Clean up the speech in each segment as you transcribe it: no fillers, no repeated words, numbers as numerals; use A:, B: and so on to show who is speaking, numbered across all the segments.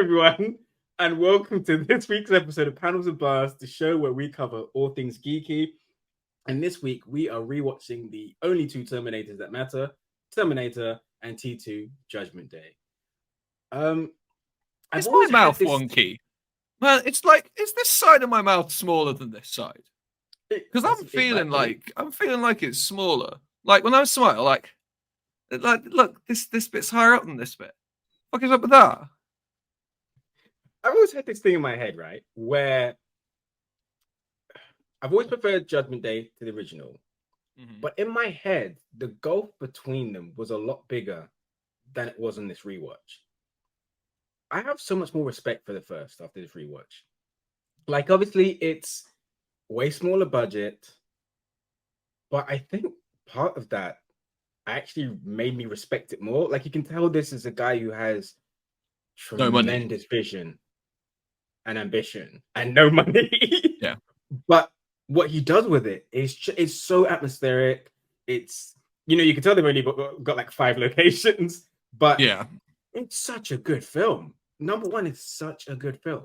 A: everyone, and welcome to this week's episode of Panels of Blast, the show where we cover all things geeky. And this week, we are rewatching the only two Terminators that matter, Terminator and T2 Judgment Day.
B: Is my mouth wonky? Man, it's like, is this side of my mouth smaller than this side? Because I'm feeling like it's smaller. Like when I smile, like look, this bit's higher up than this bit. What is up with that?
A: I've always had this thing in my head, right, where I've always preferred Judgment Day to the original. Mm-hmm. But in my head, the gulf between them was a lot bigger than it was in this rewatch. I have so much more respect for the first after this rewatch. Like, obviously, it's way smaller budget, but I think part of that actually made me respect it more. Like, you can tell this is a guy who has tremendous vision and ambition and no money.
B: Yeah.
A: But what he does with it is so atmospheric. It's, you can tell they've only got like 5 locations, but
B: yeah,
A: it's such a good film. Number one, it's such a good film.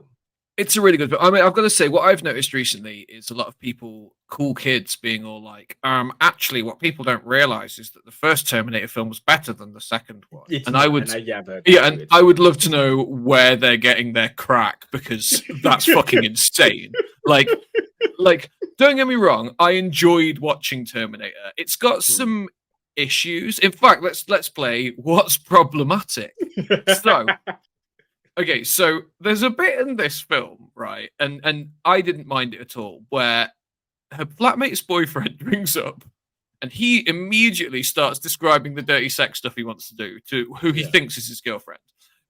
B: It's a really good film. I mean, I've got to say, what I've noticed recently is a lot of people, cool kids, being all like, actually, what people don't realize is that the first Terminator film was better than the second one. I would love to know where they're getting their crack, because that's fucking insane. Like, don't get me wrong, I enjoyed watching Terminator. It's got some issues. In fact, let's play What's Problematic. Okay, so there's a bit in this film, right? And I didn't mind it at all, where her flatmate's boyfriend rings up and he immediately starts describing the dirty sex stuff he wants to do to who he thinks is his girlfriend.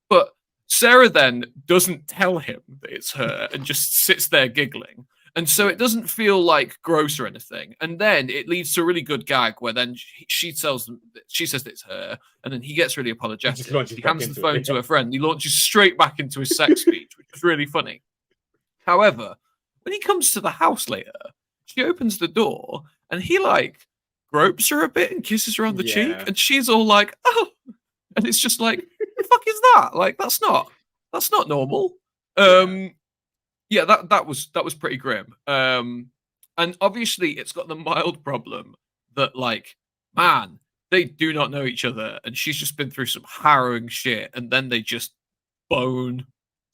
B: But Sarah then doesn't tell him that it's her and just sits there giggling. And so it doesn't feel like gross or anything. And then it leads to a really good gag where then she says that it's her, and then he gets really apologetic. He hands the phone to her friend. He launches straight back into his sex speech, which is really funny. However, when he comes to the house later, she opens the door and he like gropes her a bit and kisses her on the cheek, and she's all like, "Oh," and it's just like, "The fuck is that? Like, that's not normal." Yeah, that was pretty grim. And obviously it's got the mild problem that, like, man, they do not know each other, and she's just been through some harrowing shit, and then they just bone.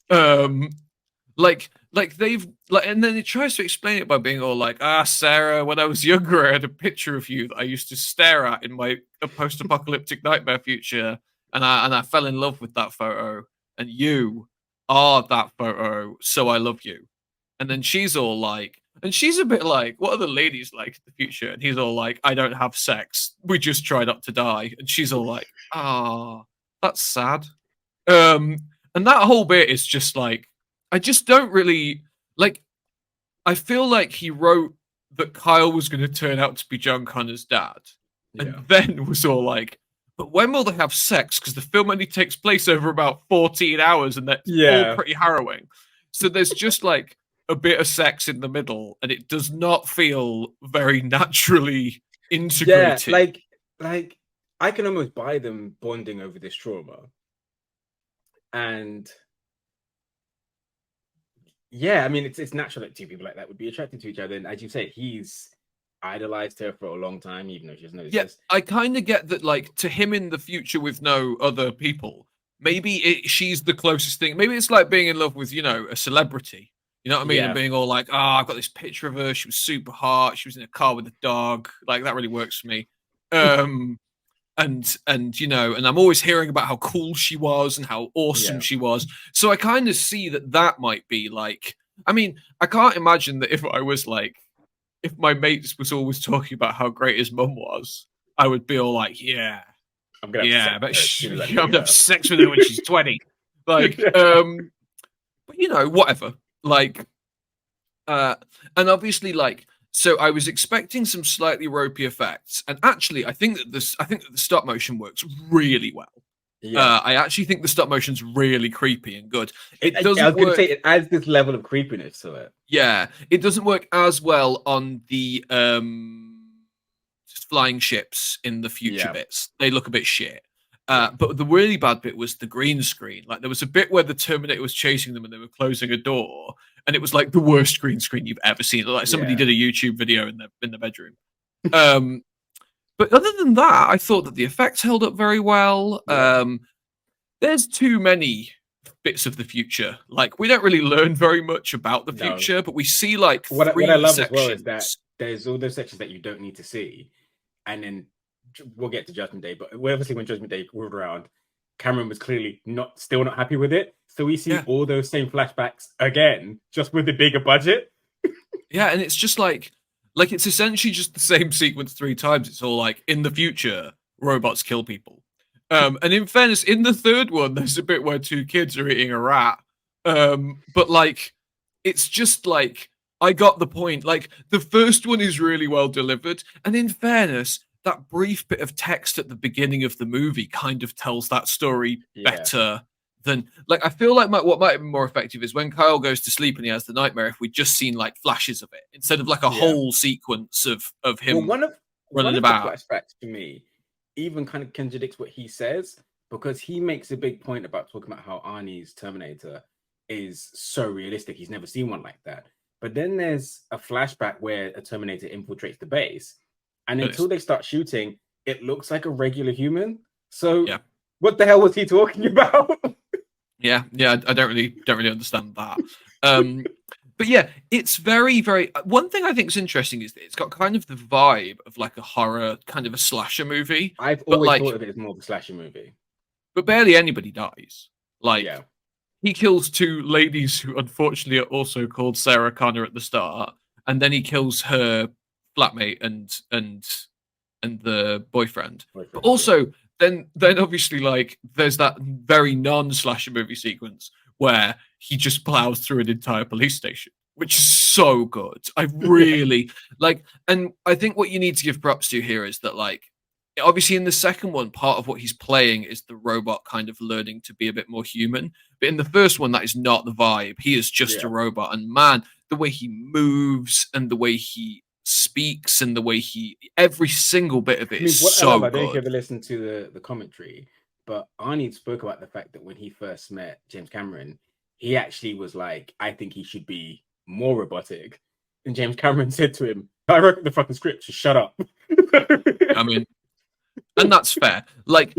B: Like they've like, and then he tries to explain it by being all like, Sarah, when I was younger, I had a picture of you that I used to stare at in my post-apocalyptic nightmare future, and I fell in love with that photo, and you are that photo, so I love you. And then she's all like, and she's a bit like, what are the ladies like in the future? And he's all like, I don't have sex, we just try not to die. And she's all like, that's sad. And that whole bit is just like, I just don't really like, I feel like he wrote that Kyle was going to turn out to be John Connor's dad, and then was all like, but when will they have sex? Because the film only takes place over about 14 hours, and that's all pretty harrowing. So there's just like a bit of sex in the middle, and it does not feel very naturally integrated.
A: Yeah, like I can almost buy them bonding over this trauma. And I mean, it's natural that two people like that would be attracted to each other. And as you say, he's idolized her for a long time, even though she doesn't know this.
B: I kind of get that, like, to him in the future with no other people, maybe she's the closest thing. Maybe it's like being in love with, a celebrity. You know what I mean? And being all like, I've got this picture of her. She was super hot. She was in a car with a dog. Like, that really works for me. And I'm always hearing about how cool she was and how awesome she was. So I kind of see that might be like, I mean, I can't imagine that if I was like, if my mates was always talking about how great his mum was, I would be all like, I'm gonna have sex with her when she's 20. Like, but whatever. Like, and obviously, like, so I was expecting some slightly ropey effects, and actually, I think that the stop motion works really well. I actually think the stop motion's really creepy and good.
A: I was going to say, it adds this level of creepiness to it.
B: Yeah, it doesn't work as well on the flying ships in the future bits. They look a bit shit. But the really bad bit was the green screen. Like there was a bit where the Terminator was chasing them and they were closing a door, and it was like the worst green screen you've ever seen. Like somebody did a YouTube video in the bedroom. But other than that, I thought that the effects held up very well. There's too many bits of the future. Like we don't really learn very much about the future, but we see like
A: what
B: three
A: I love
B: sections.
A: as well is that there's all those sections that you don't need to see, and then we'll get to Judgment Day. But obviously, when Judgment Day rolled around, Cameron was clearly still not happy with it. So we see all those same flashbacks again, just with the bigger budget.
B: Yeah, and it's just like it's essentially just the same sequence 3 times. It's all like in the future, robots kill people. And in fairness, in the third one, there's a bit where 2 kids are eating a rat. But like, it's just like, I got the point. Like, the first one is really well delivered. And in fairness, that brief bit of text at the beginning of the movie kind of tells that story better than, like, I feel like what might have been more effective is when Kyle goes to sleep and he has the nightmare, if we'd just seen like flashes of it instead of like a whole sequence of him running about.
A: The flashbacks to me even kind of contradicts what he says, because he makes a big point about talking about how Arnie's Terminator is so realistic. He's never seen one like that. But then there's a flashback where a Terminator infiltrates the base, and until they start shooting, it looks like a regular human. So what the hell was he talking about?
B: I don't really understand that. But yeah, it's very, very. One thing I think is interesting is that it's got kind of the vibe of like a horror, kind of a slasher movie.
A: I've always thought of it as more of a slasher movie.
B: But barely anybody dies. Like, he kills 2 ladies who unfortunately are also called Sarah Connor at the start, and then he kills her flatmate and the boyfriend. But also, then obviously, like, there's that very non-slasher movie sequence where he just plows through an entire police station, which is so good. I really like, and I think what you need to give props to here is that, like, obviously in the second one, part of what he's playing is the robot kind of learning to be a bit more human. But in the first one, that is not the vibe. He is just a robot. And man, the way he moves and the way he speaks and the way every single bit of it is so good.
A: I don't know if you ever listened to the commentary, but Arnie spoke about the fact that when he first met James Cameron, he actually was like, I think he should be more robotic. And James Cameron said to him, I wrote the fucking script, just shut up.
B: I mean, and that's fair. Like,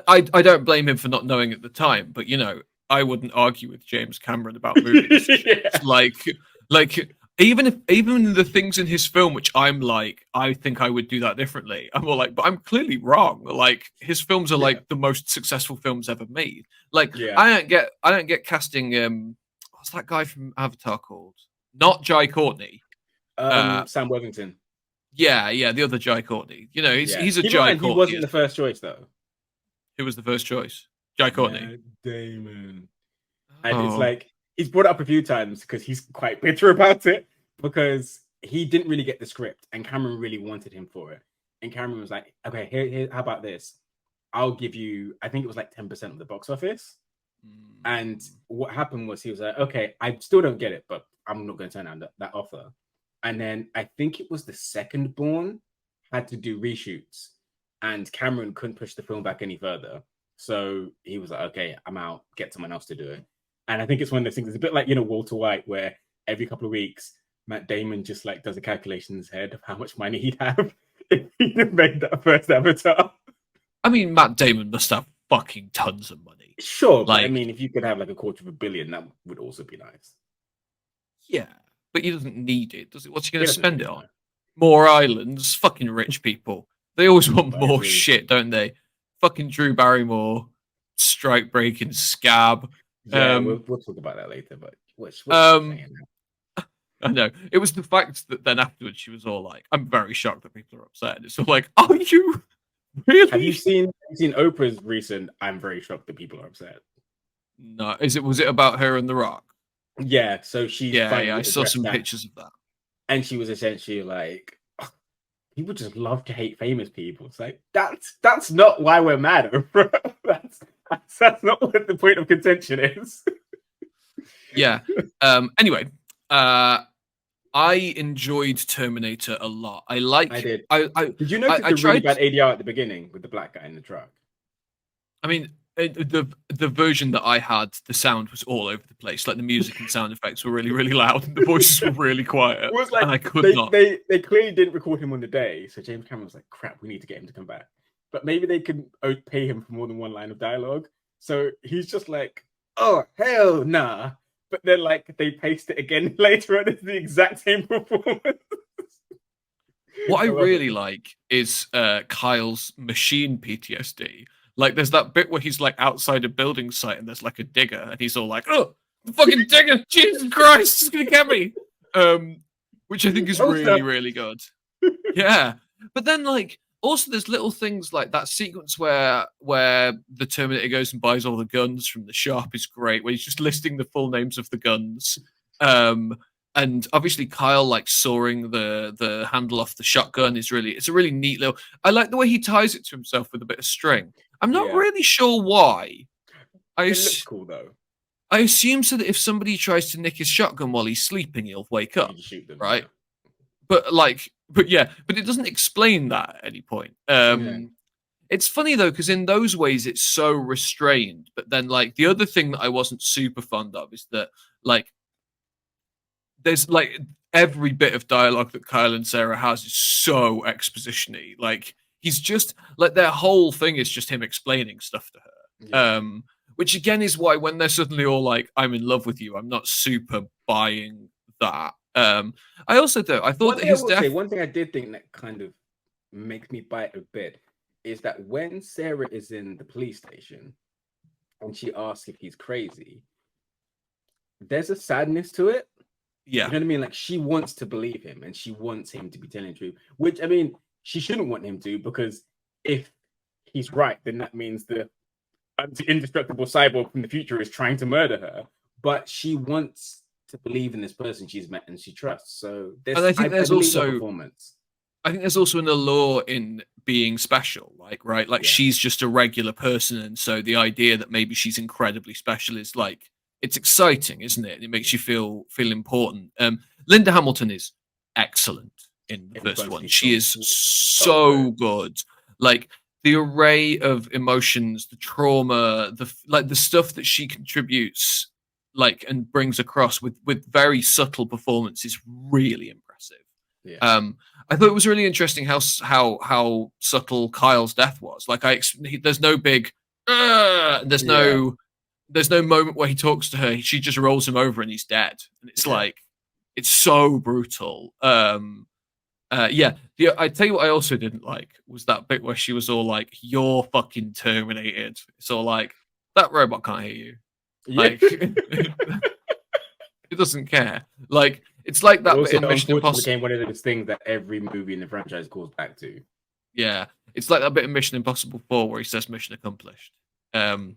B: I don't blame him for not knowing at the time, but you know, I wouldn't argue with James Cameron about movies. Like even the things in his film, which I'm like, I think I would do that differently. I'm all like, but I'm clearly wrong. Like, his films are like the most successful films ever made. Like, I don't get casting. What's that guy from Avatar called? Not Jai Courtney.
A: Sam Worthington.
B: Yeah, the other Jai Courtney. You know, he's a Jai Courtney.
A: He wasn't the first choice though.
B: Who was the first choice? Jai Courtney.
A: Matt Damon. And it's like, he's brought it up a few times because he's quite bitter about it, because he didn't really get the script and Cameron really wanted him for it. And Cameron was like, okay, here, how about this? I'll give you, I think it was like 10% of the box office. And what happened was he was like, okay, I still don't get it, but I'm not going to turn down that offer. And then I think it was the second born had to do reshoots, and Cameron couldn't push the film back any further. So he was like, okay, I'm out, get someone else to do it. And I think it's one of those things, it's a bit like, you know, Walter White, where every couple of weeks, Matt Damon just like does a calculation in his head of how much money he'd have if he'd have made that first Avatar.
B: I mean, Matt Damon must have fucking tons of money.
A: Sure, like, but I mean, if you could have like $250 million, that would also be nice.
B: Yeah, but he doesn't need it, does it? What's he going to spend it on? More islands, fucking rich people. They always want more shit, don't they? Fucking Drew Barrymore, strike breaking scab.
A: Yeah, we'll talk about that later. But what's
B: I know it was the fact that then afterwards she was all like, "I'm very shocked that people are upset." And it's all like, "Are you really?"
A: Have you seen Oprah's recent? I'm very shocked that people are upset.
B: No, was it about her and The Rock?
A: Yeah, so she
B: I saw some pictures of that, and
A: she was essentially like, oh, people just love to hate famous people. It's like that's not why we're mad, Oprah. That's not what the point of contention is.
B: Yeah. Anyway, I enjoyed Terminator a lot. I did.
A: Did you notice the really bad ADR at the beginning with the black guy in the truck?
B: I mean, the version that I had, the sound was all over the place. Like the music and sound effects were really, really loud, and the voices were really quiet,
A: It was
B: and
A: like
B: I could
A: they,
B: not.
A: they clearly didn't record him on the day, so James Cameron was like, "Crap, we need to get him to come back." But maybe they could pay him for more than one line of dialogue, so he's just like, "Oh hell nah!" But then like they paste it again later, and it's the exact same performance.
B: What I
A: love
B: really
A: it.
B: like is Kyle's machine PTSD. Like, there's that bit where he's like outside a building site and there's like a digger, and he's all like, "Oh, the fucking digger! Jesus Christ, it's gonna get me!" Which I think is really,
A: Closer.
B: really good. Yeah, but then like also there's little things like that sequence where the Terminator goes and buys all the guns from the shop is great. Where he's just listing the full names of the guns. Um, and obviously Kyle like sawing the handle off the shotgun is it's a really neat little. I like the way he ties it to himself with a bit of string. I'm not
A: Yeah,
B: really sure why. I
A: it looks cool though.
B: I assume so that if somebody tries to nick his shotgun while he's sleeping, he'll wake
A: You
B: up,
A: can shoot them.
B: right?
A: Yeah,
B: But yeah, but it doesn't explain that at any point.
A: yeah.
B: It's funny though, because in those ways it's so restrained. But then, like, the other thing that I wasn't super fond of is that, like, there's like every bit of dialogue that Kyle and Sarah has is so expositiony. Like, he's just like their whole thing is just him explaining stuff to her.
A: Yeah.
B: Which again is why when they're suddenly all like, "I'm in love with you," I'm not super buying that. I also though I thought
A: One
B: that
A: thing I
B: his
A: will say,
B: death,
A: one thing I did think that kind of makes me bite a bit is that when Sarah is in the police station and she asks if he's crazy, there's a sadness to it. You
B: yeah,
A: know what I mean? Like she wants to believe him and she wants him to be telling the truth, which I mean, she shouldn't want him to, because if he's right, then that means the indestructible cyborg from the future is trying to murder her. But she wants to believe in this person she's met and she trusts. So
B: and
A: this,
B: I think
A: I
B: there's
A: believe her
B: also
A: performance.
B: I think there's also an allure in being special, like, right? Like,
A: Yeah.
B: she's just a regular person, and so the idea that maybe she's incredibly special is like it's exciting, isn't it? And it makes you feel important. Linda Hamilton is excellent in the first one.
A: Everybody
B: She
A: so
B: is
A: so
B: so
A: good.
B: good. Like the array of emotions, the trauma, the stuff that she contributes, like, and brings across with very subtle performance is really impressive.
A: Yeah.
B: I thought it was really interesting how subtle Kyle's death was. Like, there's no big, there's
A: Yeah.
B: no moment where he talks to her. She just rolls him over and he's dead, and it's
A: Yeah.
B: like it's so brutal. Yeah. I tell you what, I also didn't like was that bit where she was all like, "You're fucking terminated." It's all like that robot can't hear you.
A: Yeah.
B: Like, it doesn't care. Like, it's like
A: It
B: that bit
A: also
B: in Mission
A: unfortunately
B: Impossible.
A: became one of those things that every movie in the franchise calls back to.
B: Yeah, it's like that bit in Mission Impossible 4 where he says "Mission accomplished." Um,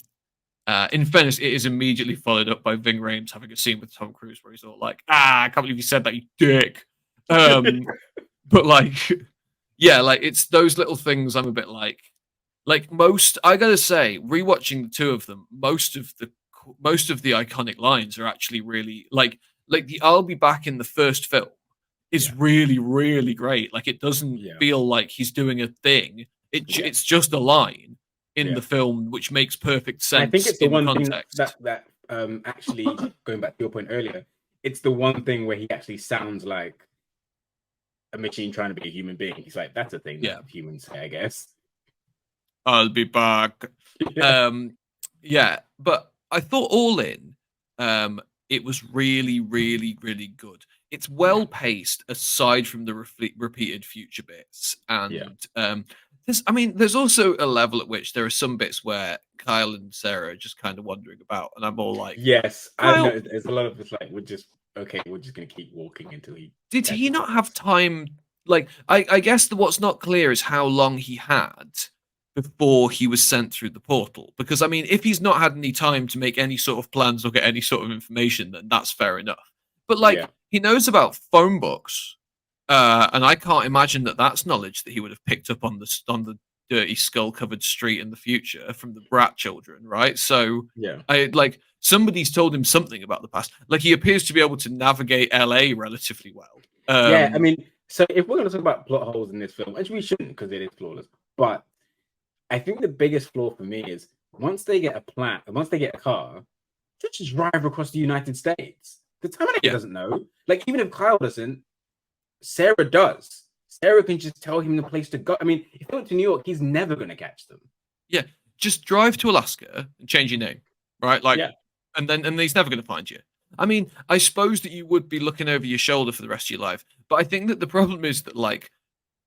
B: in fairness, it is immediately followed up by Ving Rhames having a scene with Tom Cruise where he's all like, "Ah, I can't believe you said that, you dick." But like, yeah, like it's those little things. I'm a bit like most. I gotta say, rewatching the two of them, most of the iconic lines are actually really like the "I'll be back" in the first film is
A: Yeah.
B: really, really great. Like, it doesn't
A: Yeah.
B: feel like he's doing a thing.
A: Yeah.
B: It's just a line in
A: Yeah.
B: the film, which makes perfect
A: And I think
B: sense
A: it's the
B: in
A: one thing
B: context.
A: that actually going back to your point earlier, it's the one thing where he actually sounds like a machine trying to be a human being. He's like, that's a thing
B: Yeah,
A: that humans say, I guess.
B: I'll be back.
A: Yeah.
B: Yeah, but I thought all in, it was really, really, really good. It's
A: Yeah.
B: well paced aside from the repeated future bits,
A: Yeah.
B: and there's also a level at which there are some bits where Kyle and Sarah are just kind of wandering about, and I'm all like,
A: Yes. I've
B: Kyle,
A: noticed there's a lot of it's like we're just gonna keep walking until he
B: did he
A: catches
B: not have
A: us.
B: time? Like, I guess what's not clear is how long he had before he was sent through the portal. Because I mean, if he's not had any time to make any sort of plans or get any sort of information, then that's fair enough. But
A: Yeah.
B: like, he knows about phone books, and I can't imagine that that's knowledge that he would have picked up on the dirty skull covered street in the future from the Brat children, right? So
A: Yeah.
B: I like somebody's told him something about the past. Like, he appears to be able to navigate LA relatively well.
A: Yeah. I mean, so if we're gonna talk about plot holes in this film, which we shouldn't because it is flawless, but I think the biggest flaw for me is once they get a car, just drive across the United States. The Terminator
B: Yeah,
A: doesn't know. Like, even if Kyle doesn't, Sarah does. Sarah can just tell him the place to go. I mean, if he went to New York, he's never going to catch them.
B: yeah. Just drive to Alaska and change your name, right? Like,
A: Yeah.
B: and he's never going to find you. I mean, I suppose that you would be looking over your shoulder for the rest of your life, but I think that the problem is that like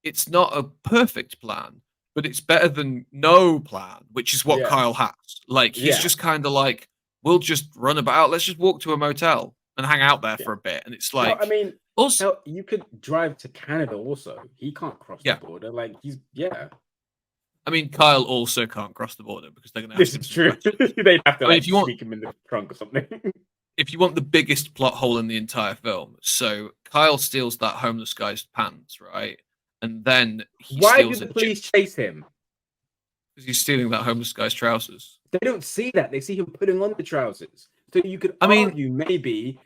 B: it's not a perfect plan, but it's better than no plan, which is what
A: Yeah.
B: Kyle has. Like he's
A: Yeah.
B: just kind of like, we'll just run about. Let's just walk to a motel and hang out there
A: Yeah.
B: for a bit. And it's
A: Hell, I
B: like,
A: mean,
B: also,
A: hell, you could drive to Canada also. He can't cross the
B: yeah.
A: border. Like, yeah.
B: I mean, Kyle also can't cross the border because they're going to
A: This
B: ask him
A: is
B: some
A: true.
B: questions.
A: They'd have to
B: I mean,
A: like sneak him in the trunk or something.
B: if you want the biggest plot hole in the entire film, so Kyle steals that homeless guy's pants, right? And then he
A: Why do
B: steals
A: the
B: a
A: police chase him?
B: because he's stealing that homeless guy's trousers.
A: They don't see that. They see him putting on the trousers. So you could
B: I mean,
A: argue maybe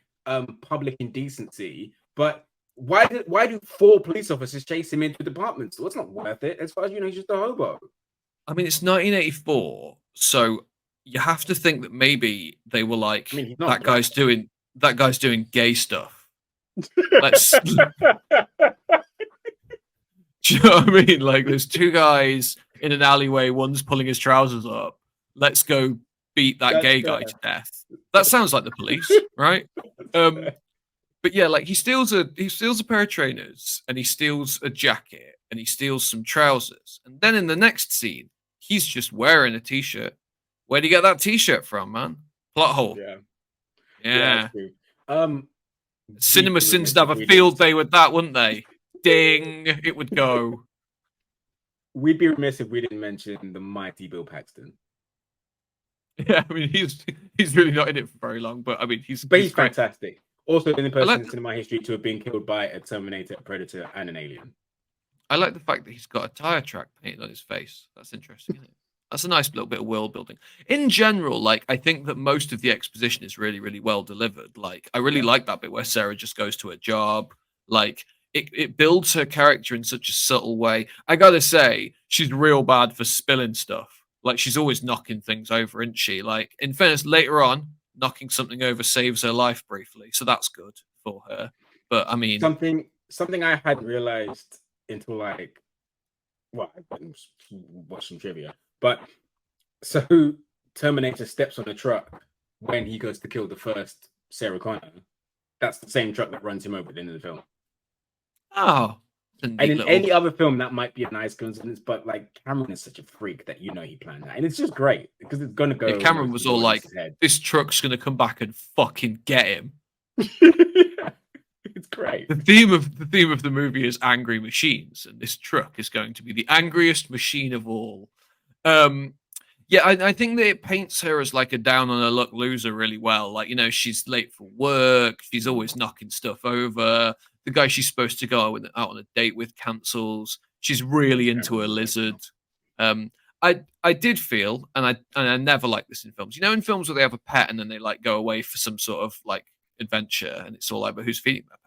A: public indecency, but why do four police officers chase him into the department store? It's not worth it. As far as you know, he's just a hobo.
B: it's 1984, so you have to think that maybe they were like,
A: I mean, he's not black.
B: That guy's doing gay stuff. Let's do you know what I mean? Like there's two guys in an alleyway, one's pulling his trousers up. Let's go beat that
A: That's
B: gay
A: fair.
B: guy to death. That sounds like the police, right? But yeah, like he steals a pair of trainers and he steals a jacket and he steals some trousers. And then in the next scene, he's just wearing a t-shirt. Where do you get that t-shirt from, man? Plot hole.
A: Yeah.
B: Yeah.
A: That's true.
B: Cinema
A: we'd be
B: Sins
A: remiss
B: would have
A: if
B: a
A: we
B: field
A: didn't-
B: day with that, wouldn't they? Ding, it would go.
A: We'd be remiss if we didn't mention the mighty Bill Paxton.
B: Yeah, I mean he's really not in it for very long, but I mean he's
A: But he's
B: great.
A: fantastic. Also, the only person
B: like
A: in cinema history to have been killed by a Terminator, a Predator, and an alien.
B: I like the fact that he's got a tire track painted on his face. That's interesting, isn't it? That's a nice little bit of world building. In general, like I think that most of the exposition is really, really well delivered. Like I really like that bit where Sarah just goes to her job. Like it builds her character in such a subtle way. I gotta say, she's real bad for spilling stuff. Like she's always knocking things over, isn't she? Like in fairness, later on, knocking something over saves her life briefly, so that's good for her. But I mean,
A: something I hadn't realized until like, well, I watched some trivia. But so Terminator steps on a truck when he goes to kill the first Sarah Connor. That's the same truck that runs him over at the end of the film.
B: oh,
A: And in any other film, that might be a nice coincidence, but like Cameron is such a freak that he planned that, and it's just great because it's gonna go.
B: Yeah, Cameron was all like, "This truck's gonna come back and fucking get him."
A: It's great.
B: The theme of the movie is angry machines, and this truck is going to be the angriest machine of all. Yeah, I think that it paints her as like a down on her luck loser really well. Like, she's late for work, she's always knocking stuff over. The guy she's supposed to go out on a date with cancels. She's really into a lizard. I did feel, and I never like this in films. In films where they have a pet and then they like go away for some sort of like adventure, and it's all like, but who's feeding that pet?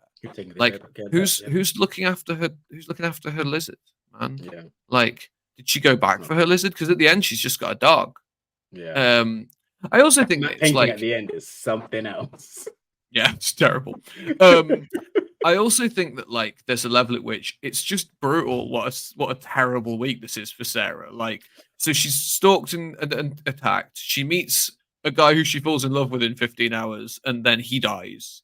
B: Like, who's looking after her? Who's looking after her lizard, man?
A: Yeah.
B: Like, did she go back for her lizard? Because at the end, she's just got a dog.
A: Yeah.
B: I also think that it's like
A: at the end is something else.
B: Yeah, it's terrible. I also think that like there's a level at which it's just brutal. What a terrible week this is for Sarah. Like, so she's stalked and attacked. She meets a guy who she falls in love with in 15 hours, and then he dies.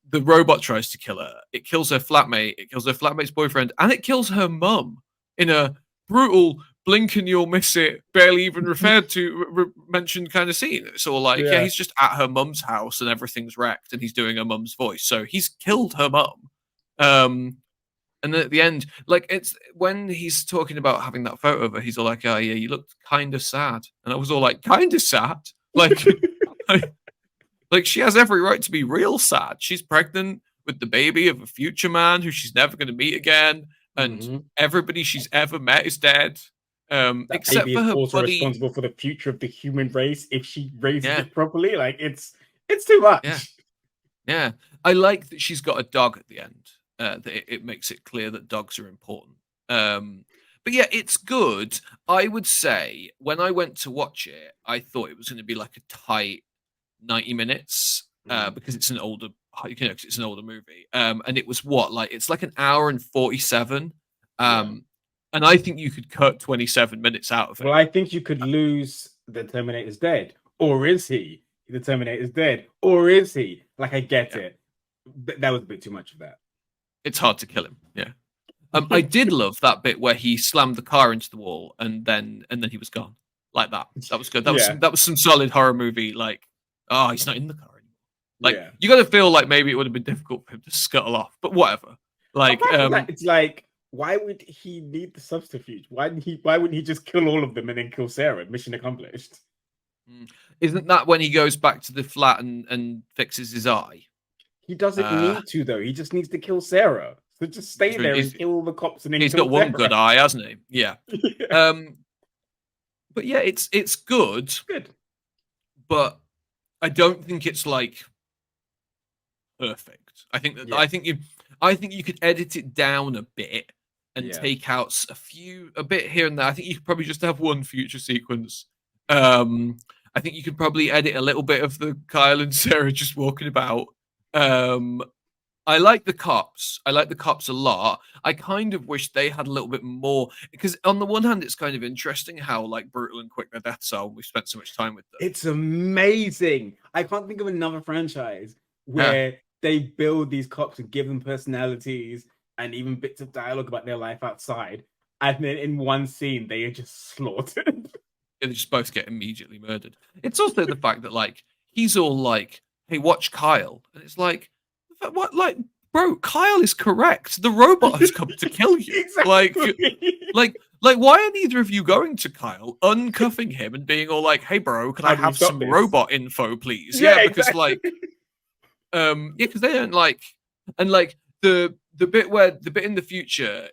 B: The robot tries to kill her. It kills her flatmate. It kills her flatmate's boyfriend, and it kills her mum in a brutal blink and you'll miss it, barely even referred to, mentioned kind of scene. It's all like, yeah, he's just at her mum's house and everything's wrecked and he's doing her mum's voice. So he's killed her mum. And then at the end, like, it's when he's talking about having that photo of her, he's all like, oh, yeah, you looked kind of sad. And I was all like, kind of sad? Like, like she has every right to be real sad. She's pregnant with the baby of a future man who she's never going to meet again. And everybody she's ever met is dead. Except for her
A: also
B: buddy.
A: Responsible for the future of the human race if she raises it properly. Like, it's too much.
B: Yeah. I like that she's got a dog at the end. That it makes it clear that dogs are important. But yeah, it's good. I would say when I went to watch it, I thought it was going to be like a tight 90 minutes because it's an older, 'cause it's an older movie. And it was what, like, it's like an hour and 47.
A: Yeah.
B: And I think you could cut 27 minutes out of
A: Well,
B: it.
A: I think you could lose the Terminator's dead. Or is he? The Terminator's dead. Or is he? Like, I get
B: Yeah.
A: it. But that was a bit too much of that.
B: It's hard to kill him. Yeah. I did love that bit where he slammed the car into the wall and then he was gone. Like that. That was good.
A: Yeah.
B: That was some solid horror movie. Like, oh, he's not in the car anymore. Like,
A: Yeah.
B: you got to feel like maybe it would have been difficult for him to scuttle off, but whatever. Like,
A: Apart from that, it's like, why would he need the subterfuge? Why wouldn't he just kill all of them and then kill Sarah? Mission accomplished.
B: isn't that when he goes back to the flat and fixes his eye?
A: He doesn't need to though. He just needs to kill Sarah. So just stay there and kill all the cops and then
B: he's
A: kill
B: got one
A: Sarah.
B: good eye, hasn't he? Yeah.
A: Yeah.
B: But yeah, it's good.
A: Good.
B: But I don't think it's like perfect. I think that I think you could edit it down a bit and take out a bit here and there. I think you could probably just have one future sequence. I think you could probably edit a little bit of the Kyle and Sarah just walking about. I like the cops. I like the cops a lot. I kind of wish they had a little bit more because on the one hand, it's kind of interesting how like brutal and quick their deaths are. We spent so much time with them.
A: It's amazing. I can't think of another franchise where they build these cops and give them personalities and even bits of dialogue about their life outside, and then in one scene they are just slaughtered.
B: They just both get immediately murdered. It's also the fact that like he's all like, "Hey, watch Kyle," and it's like, what, like, bro, Kyle is correct. The robot has come to kill you.
A: Exactly.
B: Like, why are neither of you going to Kyle, uncuffing him, and being all like, "Hey, bro, can I have some robot info, please?" Yeah, because
A: exactly.
B: because they don't like, and like the bit in the future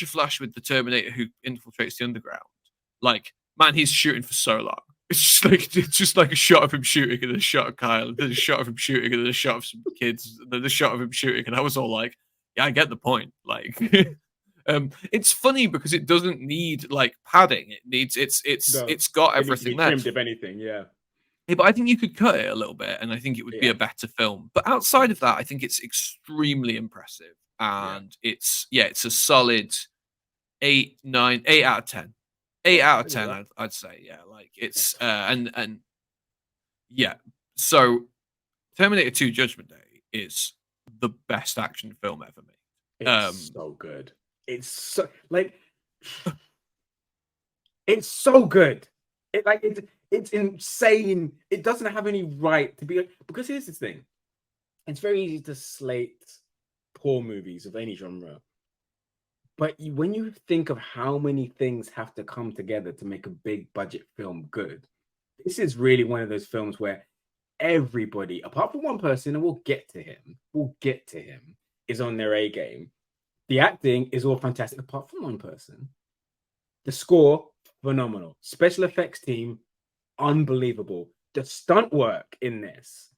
B: Flash with the Terminator who infiltrates the underground, like, man, he's shooting for so long. It's just like a shot of him shooting and then a shot of Kyle, and then a shot of him shooting and then a shot of some kids, and then a shot of him shooting, and I was all like, yeah, I get the point. Like, it's funny because it doesn't need like padding. It needs it's got everything there.
A: Trimmed, if anything, yeah.
B: Yeah, but I think you could cut it a little bit, and I think it would be a better film. But outside of that, I think it's extremely impressive, and it's a solid 8 out of 10. 8 out of 10, I'd say. Yeah, like it's and yeah. So Terminator 2 Judgment Day is the best action film ever made.
A: It's so good. It's so like it's so good. It's insane. It doesn't have any right to be, because here's this thing. It's very easy to slate poor movies of any genre. But when you think of how many things have to come together to make a big budget film good, this is really one of those films where everybody, apart from one person, and we'll get to him, is on their A game. The acting is all fantastic, apart from one person. The score, phenomenal. Special effects team, unbelievable. The stunt work in this,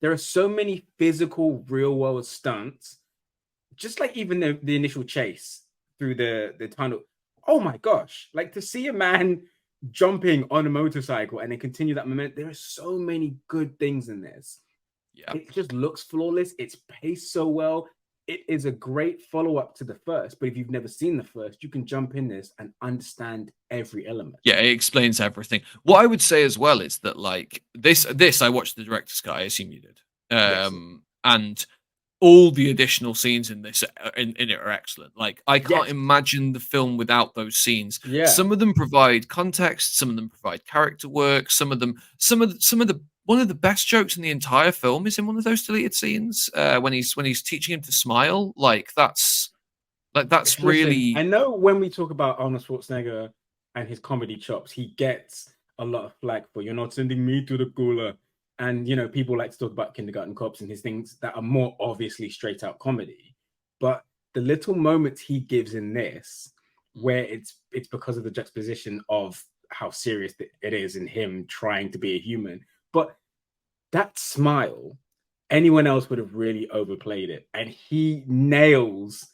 A: there are so many physical, real world stunts. Just like even the initial chase through the tunnel. Oh my gosh. Like, to see a man jumping on a motorcycle and then continue that momentum. There are so many good things in this. Yeah. It just looks flawless. It's paced so well. It is a great follow-up to the first. But if you've never seen the first, you can jump in this and understand every element.
B: Yeah, it explains everything. What I would say as well is that, like, this I watched the director's cut. I assume you did.
A: Yes.
B: And all the additional scenes in this in it are excellent. Like, I can't imagine the film without those scenes.
A: Yeah.
B: Some of them provide context, some of them provide character work, some of the one of the best jokes in the entire film is in one of those deleted scenes when he's teaching him to smile. That's really.
A: I know when we talk about Arnold Schwarzenegger and his comedy chops, he gets a lot of flack for, "You're not sending me to the cooler." And, you know, people like to talk about Kindergarten Cops and his things that are more obviously straight out comedy. But the little moments he gives in this, where it's because of the juxtaposition of how serious it is in him trying to be a human. But that smile, anyone else would have really overplayed it. And he nails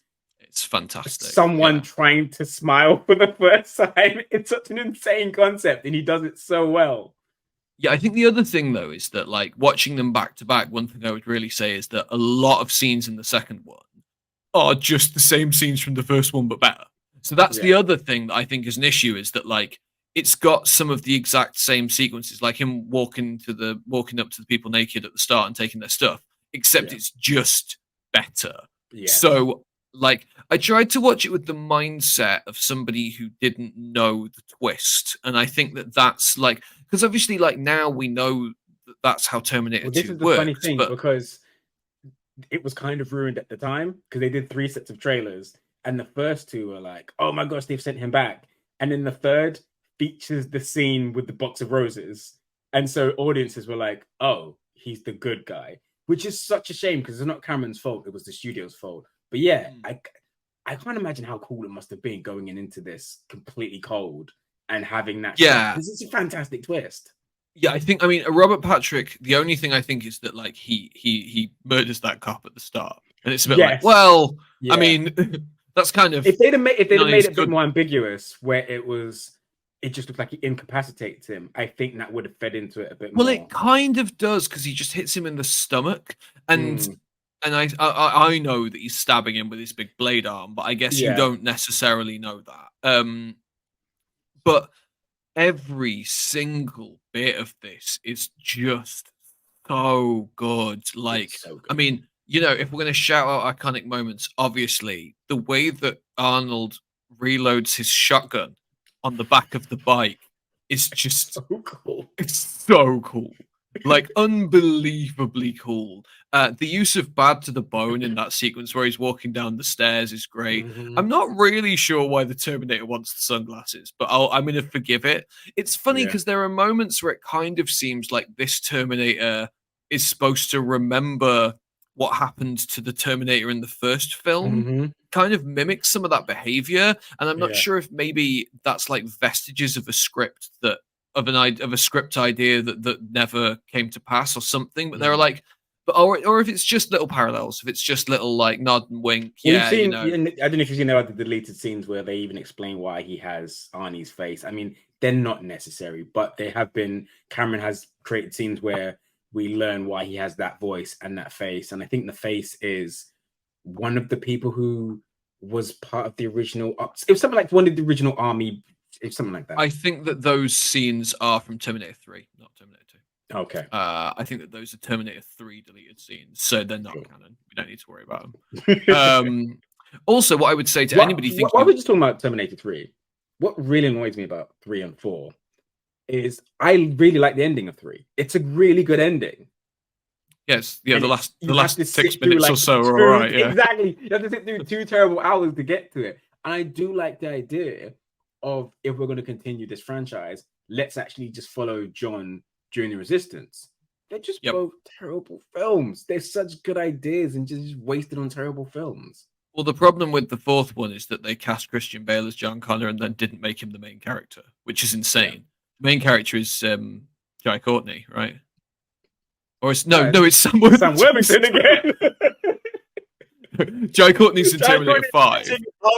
B: It's fantastic.
A: Someone trying to smile for the first time. It's such an insane concept, and he does it so well.
B: Yeah, I think the other thing though is that like watching them back to back, one thing I would really say is that a lot of scenes in the second one are just the same scenes from the first one but better. So that's the other thing that I think is an issue, is that like it's got some of the exact same sequences, like him walking up to the people naked at the start and taking their stuff, except it's just better. So like I tried to watch it with the mindset of somebody who didn't know the twist, and I think that that's like, because obviously like now we know that that's how Terminator 2
A: this is the
B: works,
A: funny thing,
B: but
A: because it was kind of ruined at the time, because they did 3 sets of trailers, and the first 2 were like, oh my gosh, they've sent him back, and then the third features the scene with the box of roses, and so audiences were like, oh, he's the good guy, which is such a shame, because it's not Cameron's fault, it was the studio's fault. But yeah, I can't imagine how cool it must have been going into this completely cold and having that. This is a fantastic twist.
B: Yeah, I mean, Robert Patrick, the only thing I think is that like he murders that cop at the start, and it's a bit like, well, I mean, that's kind of,
A: if they'd have made it a bit more ambiguous, where it just looked like he incapacitates him, I think that would have fed into it a bit more.
B: Well, it kind of does, because he just hits him in the stomach, and I know that he's stabbing him with his big blade arm, but I guess you don't necessarily know that. But every single bit of this is just so good. Like, so good. I mean, you know, if we're going to shout out iconic moments, obviously the way that Arnold reloads his shotgun on the back of the bike is just
A: so cool.
B: It's so cool. Like, unbelievably cool. The use of Bad to the Bone in that sequence where he's walking down the stairs is great. I'm not really sure why the Terminator wants the sunglasses, but I'm going to forgive it. It's funny because there are moments where it kind of seems like this Terminator is supposed to remember what happened to the Terminator in the first film, kind of mimics some of that behavior. And I'm not sure if maybe that's like vestiges of a script that of a script idea that never came to pass or something, but they're like, or if it's just little parallels, if it's just little like nod and wink.
A: I don't know if you've seen the deleted scenes where they even explain why he has Arnie's face. I mean, they're not necessary, but they have been. Cameron has created scenes where we learn why he has that voice and that face, and I think the face is one of the people who was part of the original. It was something like one of the original army. It's something like that.
B: I think that those scenes are from Terminator 3, not Terminator 2.
A: Okay.
B: I think that those are Terminator 3 deleted scenes, so they're not canon. We don't need to worry about them. Also, what I would say to anybody thinking...
A: While we're just talking about Terminator 3, what really annoys me about 3 and 4 is I really like the ending of 3. It's a really good ending.
B: Yes, the last 6 minutes or so are all right. Yeah.
A: Exactly. You have to sit through 2 terrible hours to get to it. And I do like the idea of, if we're going to continue this franchise, let's actually just follow John during the Resistance. They're just both terrible films. They're such good ideas and just wasted on terrible films.
B: Well, the problem with the 4th one is that they cast Christian Bale as John Connor and then didn't make him the main character, which is insane. The main character is Jai Courtney, right? Or it's it's Sam Worthington.
A: Sam Worthington again.
B: Jai Courtney's in Terminator 5.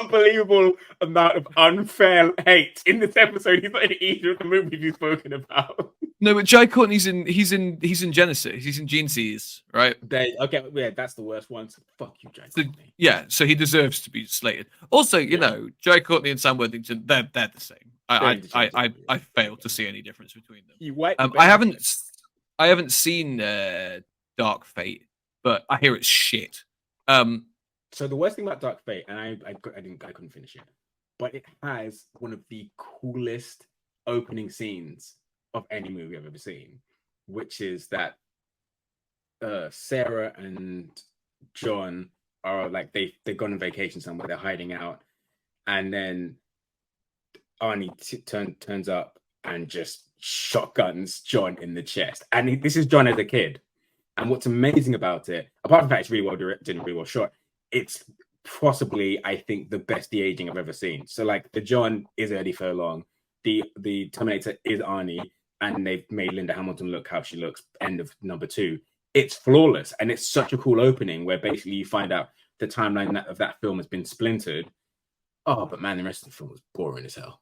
A: Unbelievable amount of unfair hate in this episode. He's not in either of the movies you've spoken about.
B: No, but Jai Courtney's he's in Genesis. He's in Gene Seas, right?
A: That's the worst one. So fuck you, Jai Courtney.
B: So he deserves to be slated. Also, you know, Jai Courtney and Sam Worthington, they're the same. I fail to see any difference between them. I haven't seen Dark Fate, but I hear it's shit.
A: So the worst thing about Dark Fate, and I couldn't finish it, but it has one of the coolest opening scenes of any movie I've ever seen, which is that Sarah and John are like they've gone on vacation somewhere, they're hiding out, and then Arnie turns up and just shotguns John in the chest, and this is John as a kid. And what's amazing about it, apart from the fact it's really well directed and really well shot, it's possibly, I think, the best de-aging I've ever seen. So, like, the John is Eddie Furlong, the Terminator is Arnie, and they've made Linda Hamilton look how she looks. End of number 2. It's flawless, and it's such a cool opening where basically you find out the timeline of that film has been splintered. Oh, but man, the rest of the film was boring as hell.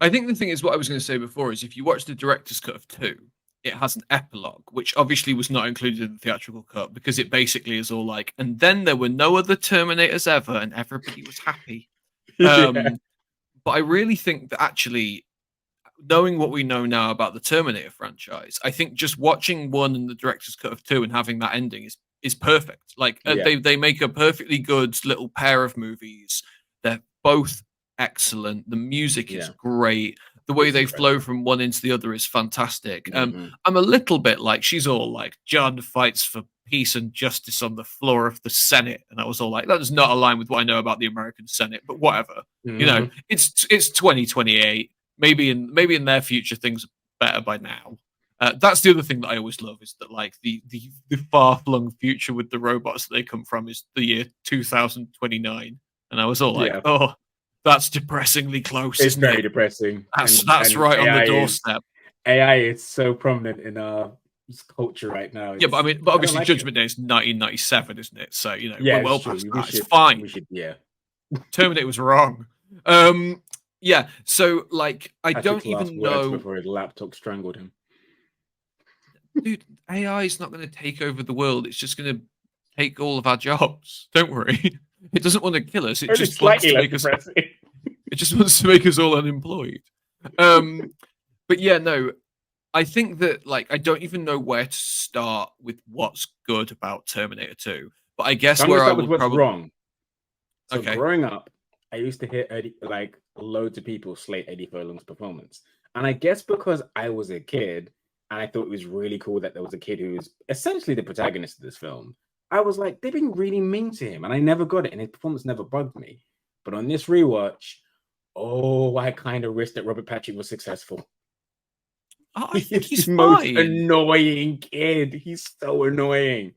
B: I think the thing is, what I was going to say before is, if you watch the director's cut of 2, it has an epilogue, which obviously was not included in the theatrical cut because it basically is all like, and then there were no other Terminators ever, and everybody was happy.
A: Yeah.
B: But I really think that actually, knowing what we know now about the Terminator franchise, I think just watching 1 and the director's cut of 2 and having that ending is perfect. Like
A: Yeah.
B: they make a perfectly good little pair of movies. They're both excellent. The music is great. The way they flow from one into the other is fantastic. I'm a little bit like, she's all like, John fights for peace and justice on the floor of the Senate, and I was all like, that does not align with what I know about the American Senate, but whatever. You know, it's 2028. Maybe in their future things are better by now. That's the other thing that I always love, is that like the far flung future with the robots that they come from is the year 2029, and I was all like, oh, that's depressingly close.
A: It's very
B: it?
A: depressing.
B: That's right AI on the doorstep.
A: AI is so prominent in our culture right now.
B: Yeah, but obviously like Judgment Day is 1997, isn't it? So you know,
A: yeah,
B: we're well past that. It's fine. Terminator was wrong. Yeah, so like I don't even know
A: before his laptop strangled him.
B: Dude, AI is not going to take over the world. It's just going to take all of our jobs. Don't worry. It doesn't want to kill us. It just wants to make us. It just wants to make us all unemployed. But yeah, no. I think that like I don't even know where to start with what's good about Terminator 2. But I guess where I would probably
A: wrong. So growing up, I used to hear like loads of people slate Eddie Furlong's performance, and I guess because I was a kid and I thought it was really cool that there was a kid who was essentially the protagonist of this film, I was like, they've been really mean to him, and I never got it, and his performance never bugged me. But on this rewatch, I kind of wish that Robert Patrick was successful.
B: I think he's
A: the most annoying kid. He's so annoying.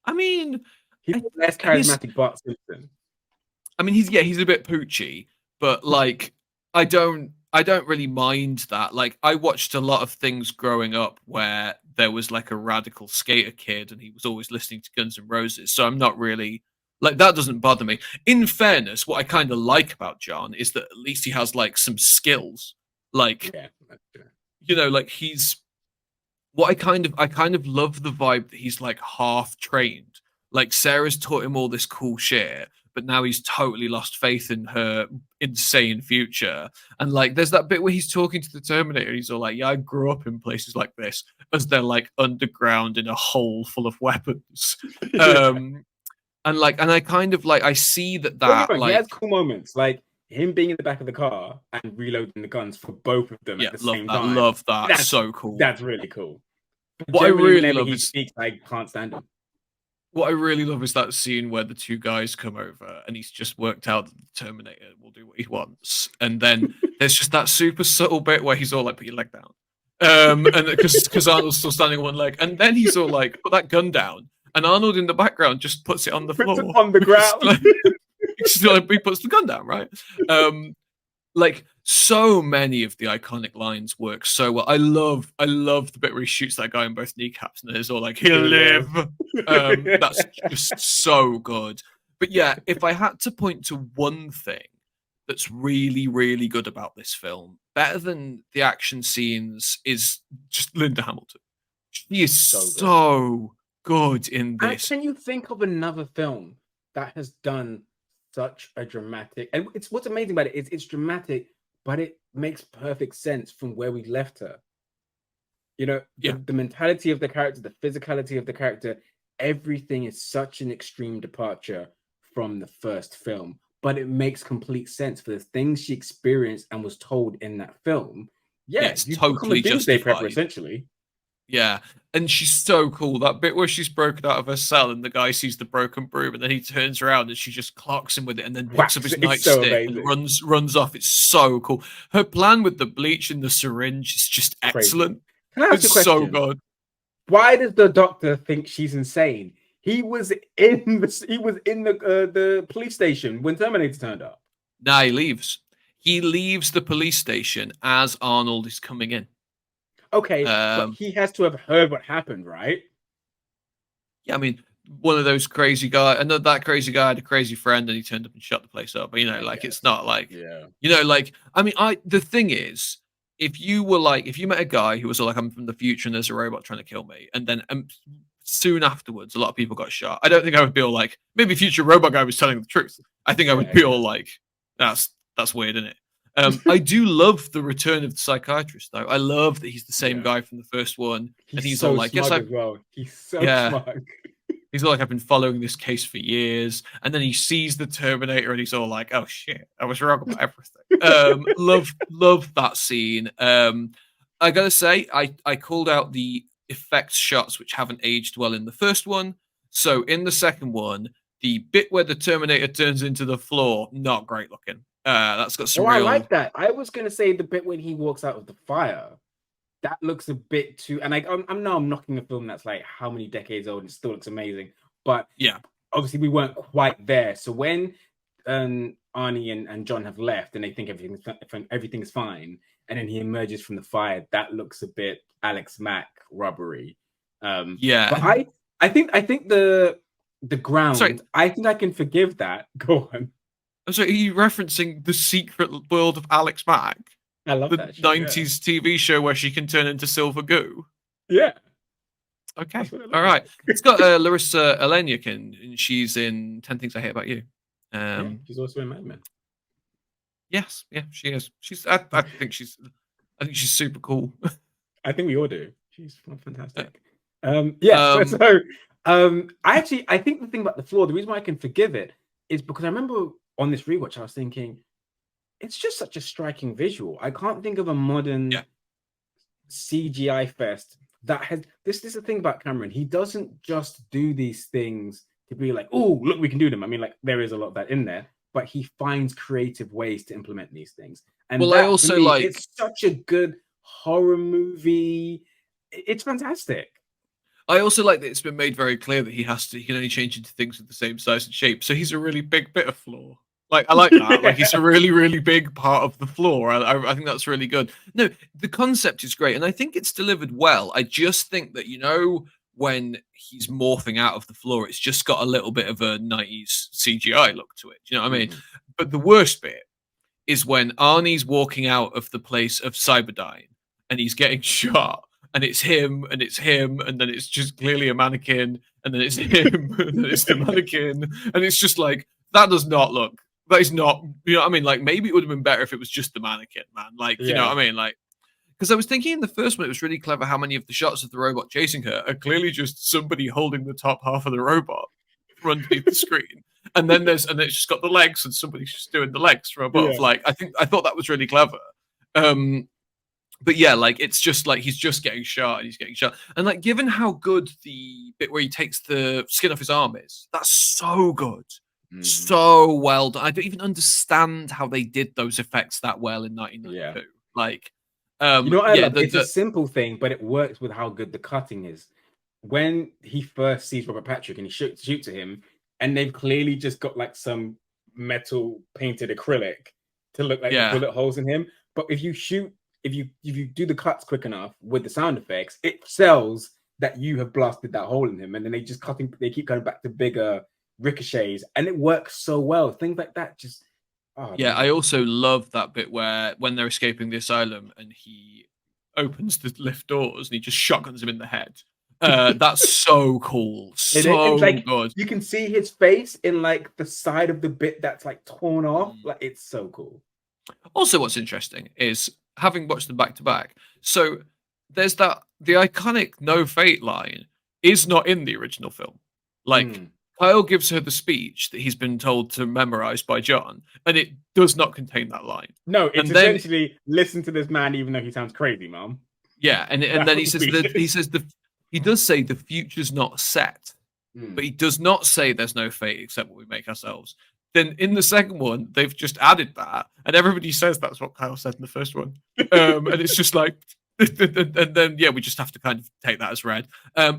B: I mean,
A: he's less charismatic Bart Simpson.
B: I mean, he's a bit poochy, but like, I don't really mind that. Like, I watched a lot of things growing up where there was like a radical skater kid, and he was always listening to Guns N' Roses. So I'm not really like, that doesn't bother me. In fairness, what I kind of like about John is that at least he has like some skills. Like, you know, like he's what I kind of love the vibe that he's like half trained. Like Sarah's taught him all this cool shit, but now he's totally lost faith in her insane future. And like, there's that bit where he's talking to the Terminator. He's all like, yeah, I grew up in places like this, as they're like underground in a hole full of weapons. And I kind of like, I see that like,
A: he has cool moments, like him being in the back of the car and reloading the guns for both of them at the same time.
B: Love that. That's so cool.
A: That's really cool. But
B: what I really love is
A: I can't stand him.
B: What I really love is that scene where the two guys come over and he's just worked out that the Terminator will do what he wants. And then there's just that super subtle bit where he's all like, put your leg down. And because Arnold's still standing on one leg. And then he's all like, put that gun down. And Arnold in the background just puts it on the floor.
A: On the ground.
B: He puts the gun down, right? Like so many of the iconic lines work so well. I love the bit where he shoots that guy in both kneecaps and it's all like, he'll live. That's just so good. But yeah, if I had to point to one thing that's really, really good about this film, better than the action scenes, is just Linda Hamilton. She is so good in this.
A: And can you think of another film that has done such a dramatic, and it's what's amazing about it is it's dramatic, but it makes perfect sense from where we left her. You know, the mentality of the character, the physicality of the character, everything is such an extreme departure from the first film, but it makes complete sense for the things she experienced and was told in that film.
B: It's totally justified.
A: Prepper, essentially.
B: Yeah, and she's so cool. That bit where she's broken out of her cell and the guy sees the broken broom and then he turns around and she just clocks him with it and then picks up his nightstick and runs off. It's so cool. Her plan with the bleach and the syringe is just excellent.
A: Can I ask you a question?
B: So good.
A: Why does the doctor think she's insane? He was in the police station when Terminator turned up.
B: Nah, he leaves. He leaves the police station as Arnold is coming in.
A: Okay, but he has to have heard what happened, right?
B: Yeah, I mean, one of those crazy guy, and that crazy guy had a crazy friend, and he turned up and shut the place up. But
A: I
B: like
A: guess.
B: it's not like,
A: Yeah.
B: like I mean, the thing is, if you were like, if you met a guy who was like, I'm from the future and there's a robot trying to kill me, and then soon afterwards, a lot of people got shot. I don't think I would be all like, maybe future robot guy was telling the truth. I think I would be all like, that's weird, isn't it? I do love the return of the psychiatrist, though. I love that he's the same guy from the first one, and he's
A: so
B: all like,
A: smug as well. He's so
B: yeah.
A: smug.
B: He's all like, I've been following this case for years, and then he sees the Terminator, and he's all like, "Oh shit, I was wrong about everything." Love that scene. I gotta say, I called out the effects shots which haven't aged well in the first one. So in the second one, the bit where the Terminator turns into the floor, not great looking. That's got some
A: I
B: real.
A: like that. I was gonna say the bit when he walks out of the fire. That looks a bit too. And I'm now knocking a film that's like how many decades old and still looks amazing. But
B: yeah,
A: obviously we weren't quite there. So when Arnie and John have left and they think everything's fine, and then he emerges from the fire, that looks a bit Alex Mack rubbery.
B: yeah.
A: But I think the ground.
B: Sorry.
A: I think I can forgive that. Go on.
B: So are you referencing The Secret World of Alex Mack?
A: I love
B: the
A: that show,
B: 90s TV show where she can turn into silver goo.
A: Yeah.
B: Okay. All right. Like. It's got Larissa Eleniak and she's in 10 Things I Hate About You.
A: She's also in Mad Men.
B: Yes. Yeah, she is. I think she's super cool.
A: I think we all do. She's fantastic. I think the thing about the floor, the reason why I can forgive it is because I remember on this rewatch, I was thinking, it's just such a striking visual. I can't think of a modern CGI fest that has this is the thing about Cameron. He doesn't just do these things to be like, oh, look, we can do them. I mean, like there is a lot of that in there, but he finds creative ways to implement these things. And
B: I also like
A: it's such a good horror movie. It's fantastic.
B: I also like that it's been made very clear that he can only change into things with the same size and shape. So he's a really big bit of floor. Like I like that. Like it's a really, really big part of the floor. I think that's really good. No, the concept is great, and I think it's delivered well. I just think that when he's morphing out of the floor, it's just got a little bit of a 90s CGI look to it. Do you know what I mean? But the worst bit is when Arnie's walking out of the place of Cyberdyne and he's getting shot, and it's him, and then it's just clearly a mannequin, and then it's him, and then it's the mannequin, and it's just like that does not look. That is not, you know what I mean? Like, maybe it would have been better if it was just the mannequin, man. Like, you know what I mean? Like, because I was thinking in the first one, it was really clever how many of the shots of the robot chasing her are clearly just somebody holding the top half of the robot from underneath the screen. And then it's just got the legs and somebody's just doing the legs from above. Yeah. Like, I thought that was really clever. But yeah, like, it's just like he's just getting shot and he's getting shot. And like, given how good the bit where he takes the skin off his arm is, that's so good. So well done. I don't even understand how they did those effects that well in 1992. Yeah. Like,
A: you know what I love? It's a simple thing, but it works with how good the cutting is. When he first sees Robert Patrick and he shoots at him, and they've clearly just got like some metal painted acrylic to look like bullet holes in him. But if you do the cuts quick enough with the sound effects, it sells that you have blasted that hole in him, and then they keep going back to bigger ricochets, and it works so well. Things like that just
B: I also love that bit where when they're escaping the asylum and he opens the lift doors and he just shotguns him in the head. That's so cool. So
A: like,
B: good.
A: You can see his face in like the side of the bit that's like torn off. Like, it's so cool.
B: Also, what's interesting is having watched them back to back. So there's the iconic "No Fate" line is not in the original film. Like, Kyle gives her the speech that he's been told to memorize by John, and it does not contain that line.
A: No, it's essentially listen to this man, even though he sounds crazy, Mom.
B: Yeah, and then he does say the future's not set, but he does not say there's no fate except what we make ourselves. Then in the second one, they've just added that, and everybody says that's what Kyle said in the first one, and it's just like. And then we just have to kind of take that as read. I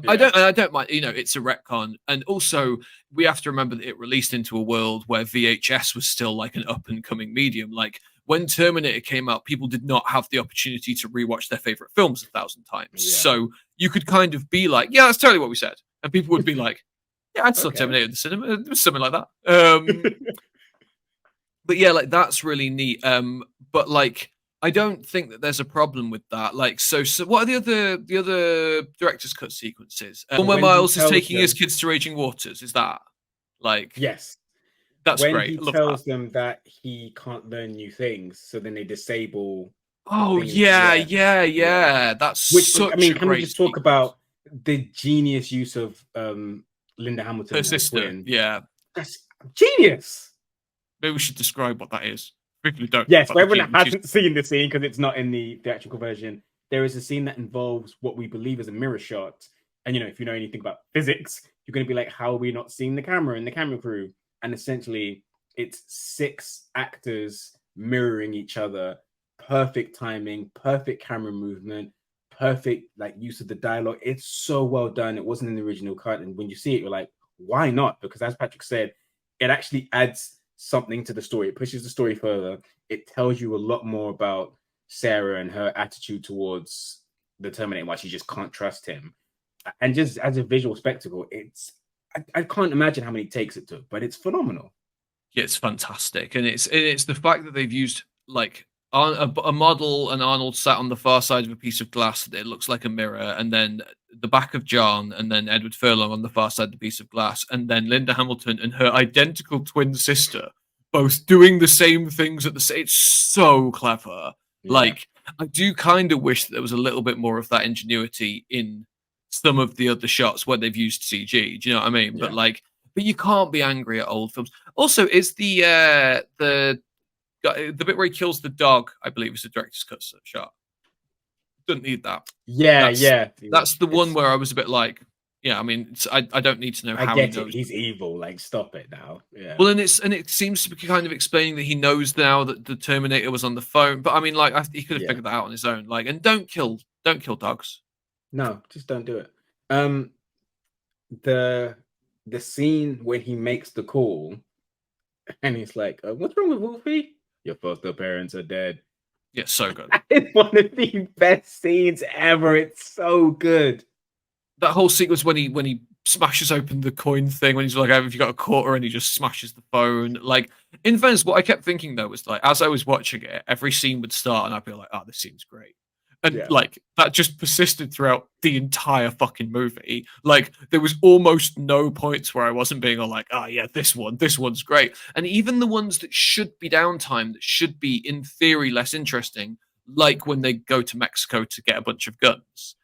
B: don't mind, it's a retcon, and also we have to remember that it released into a world where VHS was still like an up and coming medium. Like when Terminator came out, people did not have the opportunity to rewatch their favorite films 1,000 times. So you could kind of be like, yeah, that's totally what we said, and people would be like, Yeah, I'd still
A: Okay.
B: Terminator in the cinema, something like that. But yeah, like that's really neat. But like I don't think that there's a problem with that. Like, so what are the other director's cut sequences? One where
A: When he
B: Miles is
A: tells
B: taking his
A: them,
B: kids to Raging Waters. Is that like
A: yes,
B: that's
A: when
B: great?
A: he
B: I love that.
A: tells them that he can't learn new things, so then they disable the
B: Oh
A: thing.
B: yeah,
A: Yeah,
B: yeah,
A: yeah.
B: yeah. That's
A: Which I
B: such
A: mean,
B: a
A: can we
B: great
A: just talk
B: sequence.
A: about the genius use of Linda
B: Her
A: Hamilton, her
B: sister,
A: twin?
B: yeah.
A: That's genius.
B: Maybe we should describe what that is. People who don't know
A: Yes,
B: about
A: for
B: the
A: everyone that
B: genius use.
A: hasn't seen the scene because it's not in the theatrical version, there is a scene that involves what we believe is a mirror shot. And if you know anything about physics, you're going to be like, how are we not seeing the camera and the camera crew? And essentially, it's 6 actors mirroring each other, perfect timing, perfect camera movement, perfect like use of the dialogue. It's so well done. It wasn't in the original cut, and when you see it, you're like, why not? Because as Patrick said, it actually adds something to the story. It pushes the story further. It tells you a lot more about Sarah and her attitude towards the Terminator, why she just can't trust him. And just as a visual spectacle, I can't imagine how many takes it took, but it's phenomenal.
B: Yeah, it's fantastic, and it's the fact that they've used like a model and Arnold sat on the far side of a piece of glass that it looks like a mirror, and then the back of John, and then Edward Furlong on the far side of the piece of glass, and then Linda Hamilton and her identical twin sister both doing the same things at the same. It's so clever.
A: Yeah.
B: Like I do kind of wish that there was a little bit more of that ingenuity in some of the other shots where they've used CG. Do you know what I mean?
A: Yeah.
B: But you can't be angry at old films. Also, is the bit where he kills the dog? I believe is the director's cut shot. Doesn't need that.
A: Yeah,
B: That's
A: yeah.
B: that's the one
A: It's
B: where I was a bit like, yeah. I mean, I don't need to know
A: I
B: how he
A: get it.
B: knows.
A: He's evil. Like, stop it now. Yeah.
B: Well, and it seems to be kind of explaining that he knows now that the Terminator was on the phone. But I mean, like he could have
A: Yeah.
B: figured that out on his own. Like, and don't kill dogs.
A: No, just don't do it. Um, the the scene when he makes the call and he's like, "What's wrong with Wolfie? Your foster parents are dead."
B: Yeah, so good.
A: It's one of the best scenes ever. It's so good.
B: That whole sequence when he smashes open the coin thing, when he's like, "Have you got a quarter?" and he just smashes the phone. Like, in fairness, what I kept thinking though was like, as I was watching it, every scene would start, and I'd be like, "Oh, this scene's great," and
A: Yeah.
B: like that just persisted throughout the entire fucking movie. Like, there was almost no points where I wasn't being all like, "Oh yeah, this one's great," and even the ones that should be downtime, that should be in theory less interesting, like when they go to Mexico to get a bunch of guns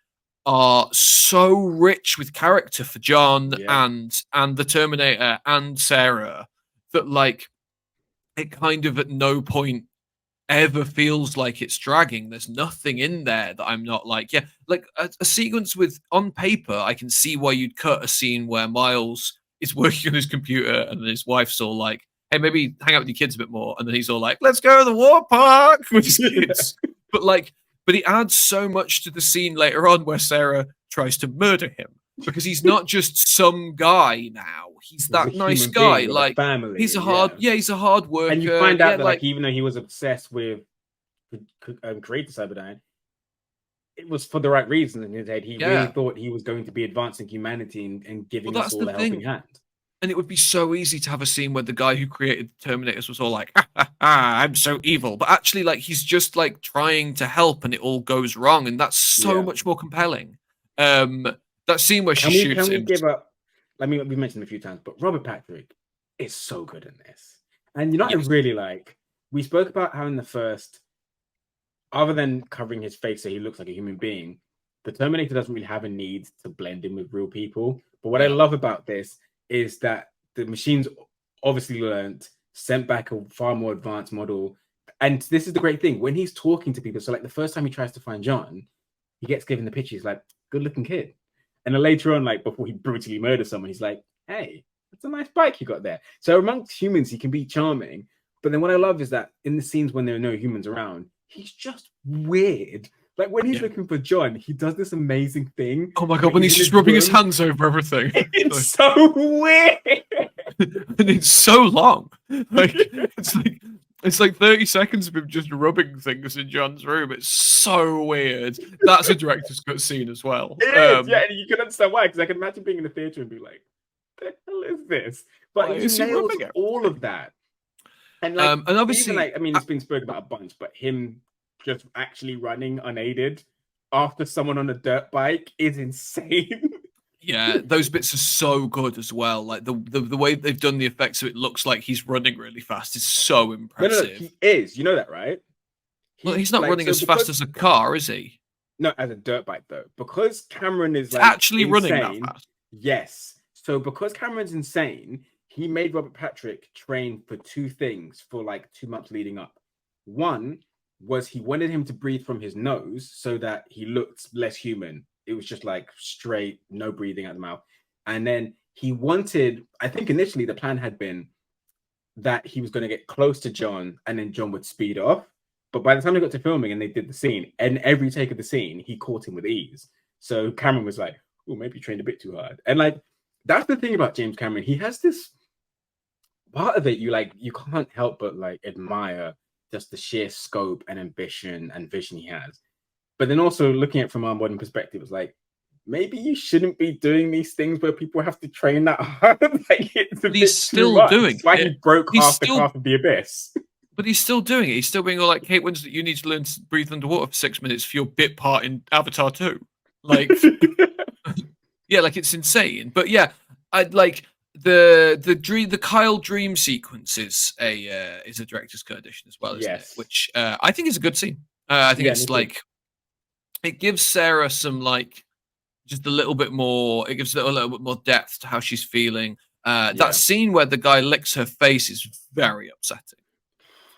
B: are so rich with character for John
A: Yeah.
B: and the Terminator and Sarah that like it kind of at no point ever feels like it's dragging. There's nothing in there that I'm not like, yeah, like a sequence with on paper, I can see why you'd cut a scene where Miles is working on his computer and his wife's all like, hey, maybe hang out with your kids a bit more. And then he's all like, let's go to the war park with his kids. But like, but he adds so much to the scene later on where Sarah tries to murder him because he's not just some guy now. He's
A: He's a
B: that nice
A: human
B: guy.
A: being with a
B: Like
A: family, and
B: he's a hard
A: and you
B: worker.
A: find
B: Yeah,
A: out that
B: like
A: like even though he was obsessed with creating Cyberdyne, it was for the right reason in his head. He really
B: yeah.
A: thought he was going to be advancing humanity and
B: Well,
A: giving us
B: that's the
A: all a helping
B: thing.
A: hand.
B: And it would be so easy to have a scene where the guy who created the Terminators was all like, I'm so evil. But actually, like, he's just like trying to help and it all goes wrong. And that's so
A: Yeah.
B: much more compelling. That scene where she
A: Can we
B: shoots
A: can we
B: him.
A: give up? I mean, we mentioned a few times, but Robert Patrick is so good in this. And you know what I
B: Yes.
A: really like? We spoke about how in the first, other than covering his face so he looks like a human being, the Terminator doesn't really have a need to blend in with real people. But what I
B: Yeah.
A: love about this is that the machines obviously learned, sent back a far more advanced model. And this is the great thing when he's talking to people. So, like the first time he tries to find John, he gets given the picture. He's like, good looking kid. And then later on, like before he brutally murders someone, he's like, hey, that's a nice bike you got there. So, amongst humans, he can be charming. But then what I love is that in the scenes when there are no humans around, he's just weird. Like when he's looking for John, he does this amazing thing.
B: Oh my god, when he's just rubbing his hands over everything.
A: It's so weird.
B: And it's so long. Like it's like 30 seconds of him just rubbing things in John's room. It's so weird. That's a director's cut scene as well.
A: It is, yeah, and you can understand why, because I can imagine being in the theater and be like, the hell is this? But
B: Why
A: he
B: is he
A: nails
B: rubbing it?
A: all of that. And like
B: And
A: even
B: obviously,
A: like I mean, it's been spoken about a bunch, but him just actually running unaided after someone on a dirt bike is insane.
B: yeah, those bits are so good as well. Like the way they've done the effects, so it looks like he's running really fast is so
A: No,
B: impressive.
A: he is. You know that, right?
B: Well,
A: He
B: he's not
A: like
B: running
A: so
B: as fast
A: because
B: as a car, is he?
A: no, as a dirt bike though, because Cameron is
B: He's
A: like
B: actually running that
A: insane.
B: fast.
A: Yes. So because Cameron's insane, he made Robert Patrick train for two things for like 2 months leading up. One was he wanted him to breathe from his nose so that he looked less human. It was just like straight, no breathing out the mouth. And then he wanted, I think initially the plan had been that he was going to get close to John and then John would speed off. But by the time they got to filming and they did the scene, and every take of the scene, he caught him with ease. So Cameron was like, oh, maybe you trained a bit too hard. And like, that's the thing about James Cameron. He has this part of it, you can't help but like admire just the sheer scope and ambition and vision he has. But then also looking at it from our modern perspective, it's like, maybe you shouldn't be doing these things where people have to train that hard. Like it's a
B: But he's
A: bit too
B: still
A: much.
B: doing
A: It's why
B: it.
A: he broke
B: He's
A: half the
B: still,
A: craft of the abyss.
B: but he's still doing it. He's still being all like, Kate Winslet, you need to learn to breathe underwater for 6 minutes for your bit part in Avatar 2. Like, yeah, like it's insane. But yeah, I'd like the Kyle dream sequence is a director's cut edition as well, isn't it?
A: Yes.
B: Which I think is a good scene. I think
A: Yeah,
B: it's like it gives Sarah some like just a little bit more. It gives a little bit more depth to how she's feeling. That scene where the guy licks her face is very upsetting.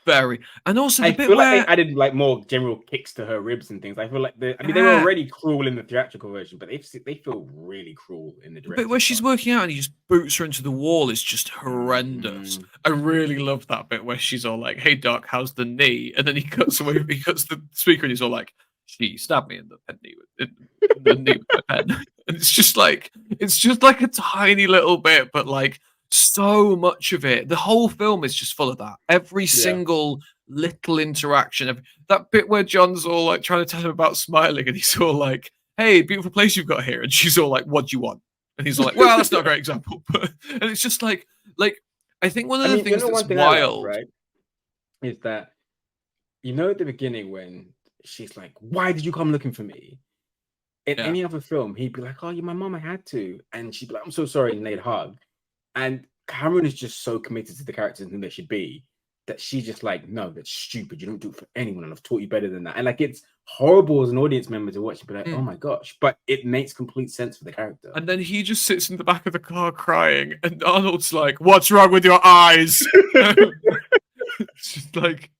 B: Very, and also the
A: I
B: bit
A: feel like
B: where
A: they added like more general kicks to her ribs and things. I feel like I mean they were
B: yeah,
A: already cruel in the theatrical version, but they feel really cruel in the
B: the bit where
A: director's
B: she's
A: cut.
B: working out and he just boots her into the wall is just horrendous.
A: Mm-hmm.
B: I really love that bit where she's all like, "Hey Doc, how's the knee?" And then he cuts away, he cuts the speaker, and he's all like, "She stabbed me in the knee with my pen." And it's just like a tiny little bit, but like so much of it. The whole film is just full of that. Every
A: Yeah.
B: single little interaction. That bit where John's all like trying to tell him about smiling, and he's all like, "Hey, beautiful place you've got here," and she's all like, "What do you want?" And he's all like, "Well, that's not a great example," but and it's just like I think one of
A: I
B: the
A: mean,
B: things that's
A: one thing I love,
B: wild.
A: right, is that at the beginning when she's like, "Why did you come looking for me?" In
B: Yeah.
A: any other film, he'd be like, "Oh, you're my mom, I had to," and she'd be like, "I'm so sorry," and they'd hug. And Cameron is just so committed to the characters and who they should be that she's just like, "No, that's stupid. You don't do it for anyone, and I've taught you better than that." And like, it's horrible as an audience member to watch, but like, oh my gosh, but it makes complete sense for the character.
B: And then he just sits in the back of the car crying, and Arnold's like, "What's wrong with your eyes?" It's just like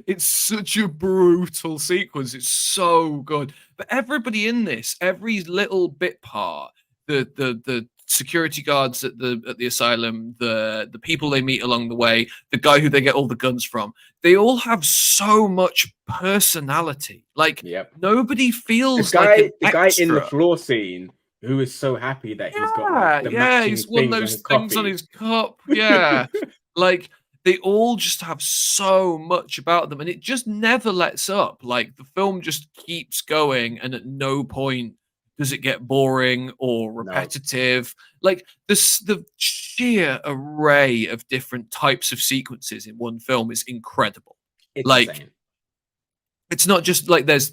B: it's such a brutal sequence. It's so good. But everybody in this, every little bit part, the security guards at the asylum, the people they meet along the way, the guy who they get all the guns from, they all have so much personality. Like nobody feels like an
A: the guy in the
B: extra.
A: floor scene who is so happy that he's got like the matching
B: He's one of
A: things on
B: those
A: his
B: things on
A: coffee.
B: his cup. Yeah. Like they all just have so much about them and it just never lets up. Like the film just keeps going and at no point does it get boring or repetitive. Like the sheer array of different types of sequences in one film is incredible.
A: It's
B: like
A: insane.
B: It's not just like there's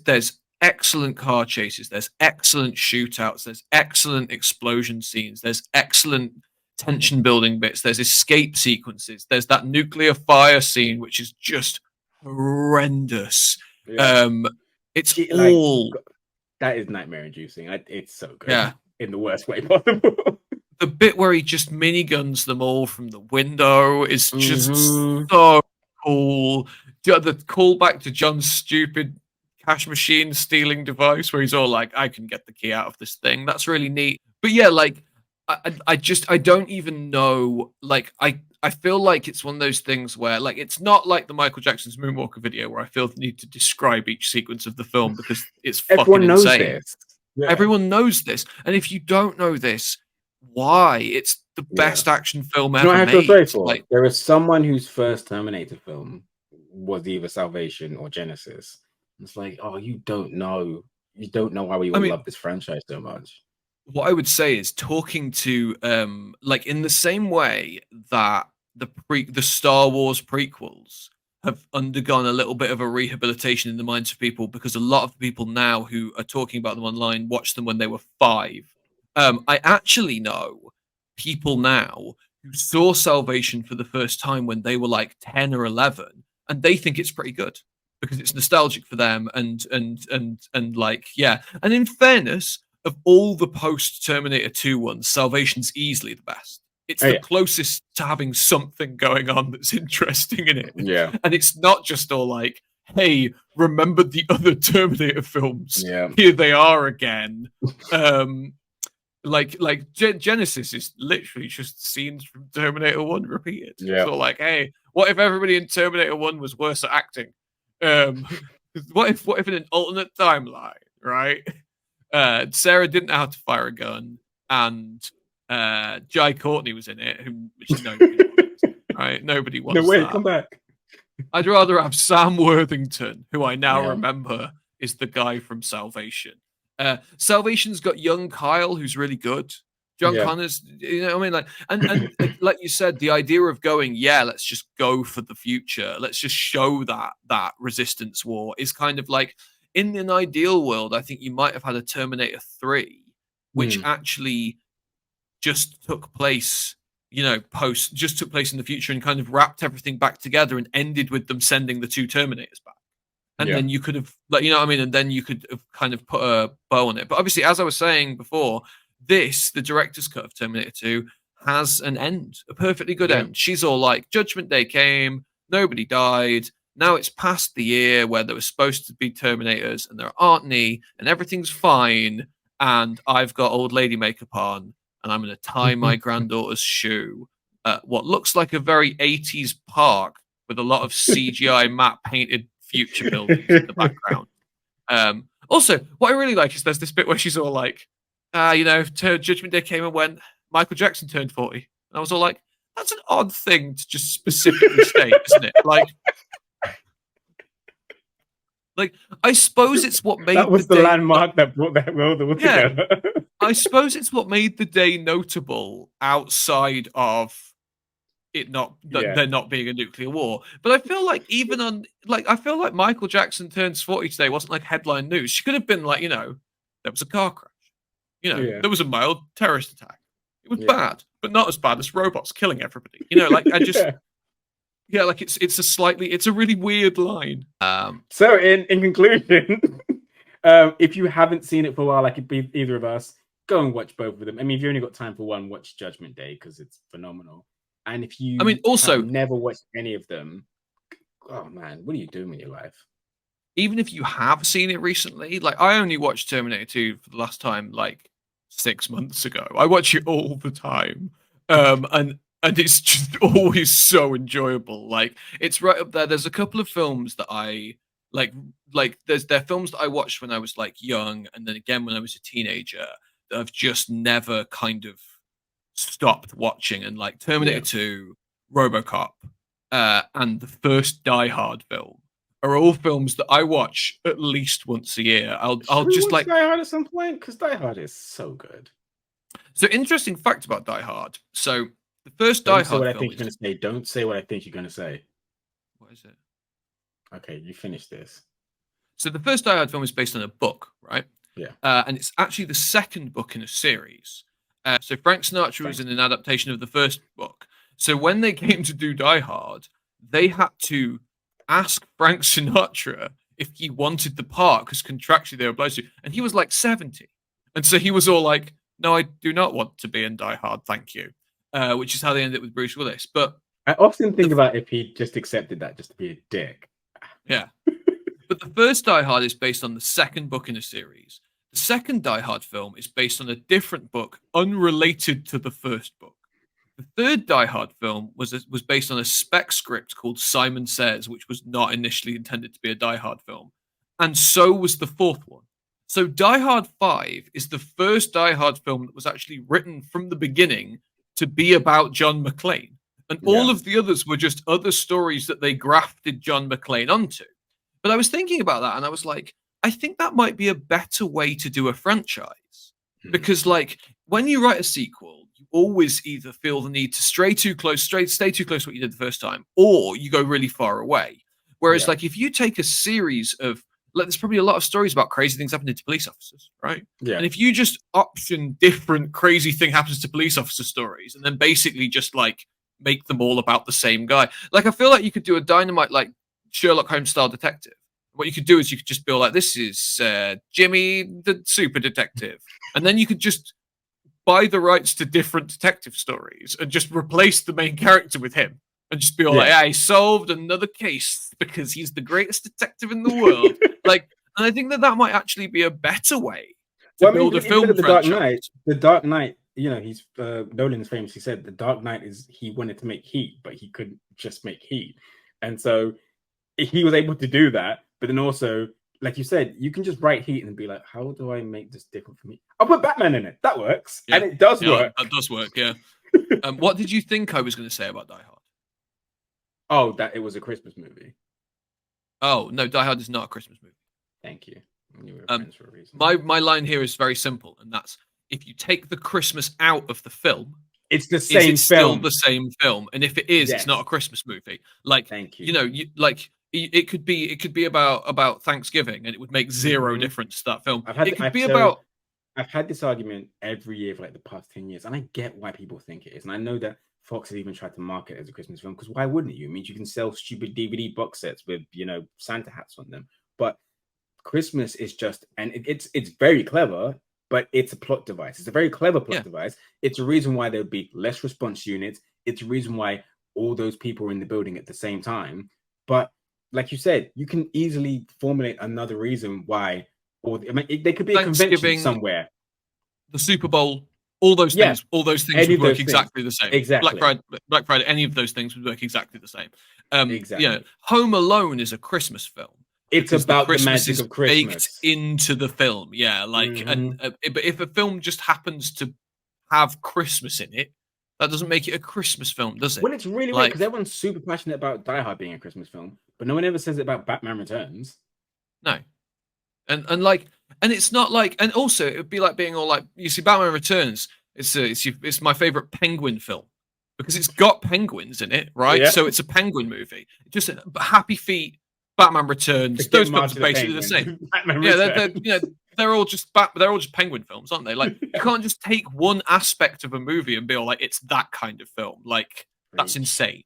B: excellent car chases, there's excellent shootouts, there's excellent explosion scenes, there's excellent tension building bits, there's escape sequences, there's that nuclear fire scene which is just horrendous. It's all
A: that is nightmare inducing. It's so good.
B: Yeah,
A: in the worst way possible.
B: The bit where he just miniguns them all from the window is just so cool. The callback to John's stupid cash machine stealing device where he's all like, I can get the key out of this thing. That's really neat. But yeah, like I don't even know. Like I feel like it's one of those things where like it's not like the Michael Jackson's Moonwalker video where I feel the need to describe each sequence of the film because it's fucking insane.
A: This. Yeah.
B: Everyone knows this. And if you don't know this, why? It's the best action film ever
A: I feel
B: made.
A: sorry for?
B: Like,
A: there is someone whose first Terminator film was either Salvation or Genesis. It's like, oh, you don't know why we all love this franchise so much.
B: what I would say is talking to like in the same way that the Star Wars prequels have undergone a little bit of a rehabilitation in the minds of people because a lot of people now who are talking about them online watched them when they were 5. I actually know people now who saw Salvation for the first time when they were like 10 or 11, and they think it's pretty good because it's nostalgic for them and like, yeah. And in fairness, of all the post Terminator 2 ones, Salvation's easily the best. It's the closest to having something going on that's interesting in it.
A: Yeah.
B: And it's not just all like, hey, remember the other Terminator films?
A: Yeah.
B: Here they are again. Like Genesis is literally just scenes from Terminator 1 repeated.
A: Yeah.
B: So like, hey, what if everybody in Terminator 1 was worse at acting? What if in an alternate timeline, right? Sarah didn't know how to fire a gun, and Jai Courtney was in it, which nobody wants, right? Nobody wants.
A: No way,
B: that.
A: come back.
B: I'd rather have Sam Worthington, who I now remember is the guy from Salvation. Salvation's got young Kyle, who's really good. John Connor's, you know what I mean? Like, and like you said, the idea of going, let's just go for the future. Let's just show that resistance war is kind of like, in an ideal world, I think you might have had a Terminator 3, which actually just took place, just took place in the future and kind of wrapped everything back together and ended with them sending the 2 Terminators back. And then you could have, like, you know what I mean? And then you could have kind of put a bow on it. But obviously, as I was saying before, the director's cut of Terminator 2, has an end, a perfectly good end. She's all like, Judgment Day came, nobody died. Now it's past the year where there was supposed to be Terminators and there aren't any, and everything's fine. And I've got old lady makeup on, and I'm going to tie my granddaughter's shoe at what looks like a very 80s park with a lot of CGI matte painted future buildings in the background. Also, what I really like is there's this bit where she's all like, Judgment Day came and went, Michael Jackson turned 40. And I was all like, that's an odd thing to just specifically state, isn't it? Like, I suppose it's what made
A: that was the landmark that brought that world all together.
B: I suppose it's what made the day notable outside of it not there not being a nuclear war. But I feel like even on I feel like Michael Jackson turns 40 today wasn't like headline news. She could have been like, there was a car crash. There was a mild terrorist attack. It was bad, but not as bad as robots killing everybody. I just it's a really weird line.
A: So in conclusion, if you haven't seen it for a while, like either of us, go and watch both of them. I mean, if you only got time for one, watch Judgment Day because it's phenomenal. And if you have never watched any of them, oh man, what are you doing with your life?
B: Even if you have seen it recently, like I only watched Terminator 2 for the last time like 6 months ago. I watch it all the time. And it's just always so enjoyable. Like it's right up there. There's a couple of films that I like there are films that I watched when I was like young and then again when I was a teenager that I've just never kind of stopped watching, and like Terminator 2, RoboCop, and the first Die Hard film are all films that I watch at least once a year. I'll just like
A: Die Hard at some point because Die Hard is so good.
B: So interesting fact about Die Hard. So the first Die Hard film.
A: I think you're going to say. Don't say what I think you're going to say.
B: What is it?
A: Okay, you finish this.
B: So the first Die Hard film is based on a book, right?
A: Yeah.
B: And it's actually the second book in a series. So Frank Sinatra was in an adaptation of the first book. So when they came to do Die Hard, they had to ask Frank Sinatra if he wanted the part because contractually they were obliged to. And he was like 70. And so he was all like, no, I do not want to be in Die Hard, thank you. Which is how they ended up with Bruce Willis. But
A: I often think about if he just accepted that just to be a dick.
B: Yeah. But the first Die Hard is based on the second book in a series. The second Die Hard film is based on a different book unrelated to the first book. The third Die Hard film was based on a spec script called Simon Says, which was not initially intended to be a Die Hard film. And so was the fourth one. So Die Hard 5 is the first Die Hard film that was actually written from the beginning to be about John McClane. And all of the others were just other stories that they grafted John McClane onto. But I was thinking about that and I was like, I think that might be a better way to do a franchise. because like when you write a sequel, you always either feel the need to stay too close to what you did the first time, or you go really far away. Whereas like if you take a series of like, there's probably a lot of stories about crazy things happening to police officers, right?
A: Yeah.
B: And if you just option different crazy thing happens to police officer stories, and then basically just like make them all about the same guy, like I feel like you could do a Dynamite like Sherlock Holmes style detective. What you could do is you could just be like, this is Jimmy the super detective, and then you could just buy the rights to different detective stories and just replace the main character with him. And just be all like, I solved another case because he's the greatest detective in the world. Like, and I think that might actually be a better way to build a film franchise.
A: The Dark Knight, you know, he's Nolan's famously said the Dark Knight is he wanted to make Heat, but he couldn't just make Heat, and so he was able to do that. But then also, like you said, you can just write Heat and be like, how do I make this different for me? I'll put Batman in it. That works, and it does work.
B: That does work. Yeah. What did you think I was going to say about Die Hard?
A: Oh, that it was a Christmas movie.
B: Oh no, Die Hard is not a Christmas movie.
A: Thank you. You were friends for a reason.
B: My line here is very simple, and that's if you take the Christmas out of the film,
A: it's the same film.
B: Still the same film, and if it is, it's not a Christmas movie. Like,
A: thank you.
B: You know, it could be about Thanksgiving, and it would make zero difference to that film.
A: I've had this argument every year for like the past 10 years, and I get why people think it is, and I know that Fox has even tried to market it as a Christmas film, because why wouldn't you? It means you can sell stupid DVD box sets with, you know, Santa hats on them. But Christmas is just, and it's very clever, but it's a plot device. It's a very clever plot device. It's a reason why there would be less response units. It's a reason why all those people are in the building at the same time. But like you said, you can easily formulate another reason why, or I mean, there could be a convention somewhere.
B: The Super Bowl. All those things would work exactly the same.
A: Exactly.
B: Black Friday, any of those things would work exactly the same.
A: Exactly.
B: You know, Home Alone is a Christmas film.
A: It's about the magic of Christmas
B: baked into the film. Yeah, like, but if a film just happens to have Christmas in it, that doesn't make it a Christmas film, does it?
A: Well, it's really weird because everyone's super passionate about Die Hard being a Christmas film, but no one ever says it about Batman Returns.
B: No, and it's not like, and also it would be like being all like, you see, Batman Returns. It's my favorite Penguin film because it's got penguins in it, right? Yeah. So it's a penguin movie. Just Happy Feet, Batman Returns. Those films are basically the same. They're all just penguin films, aren't they? Like you can't just take one aspect of a movie and be all like, it's that kind of film. Like that's insane.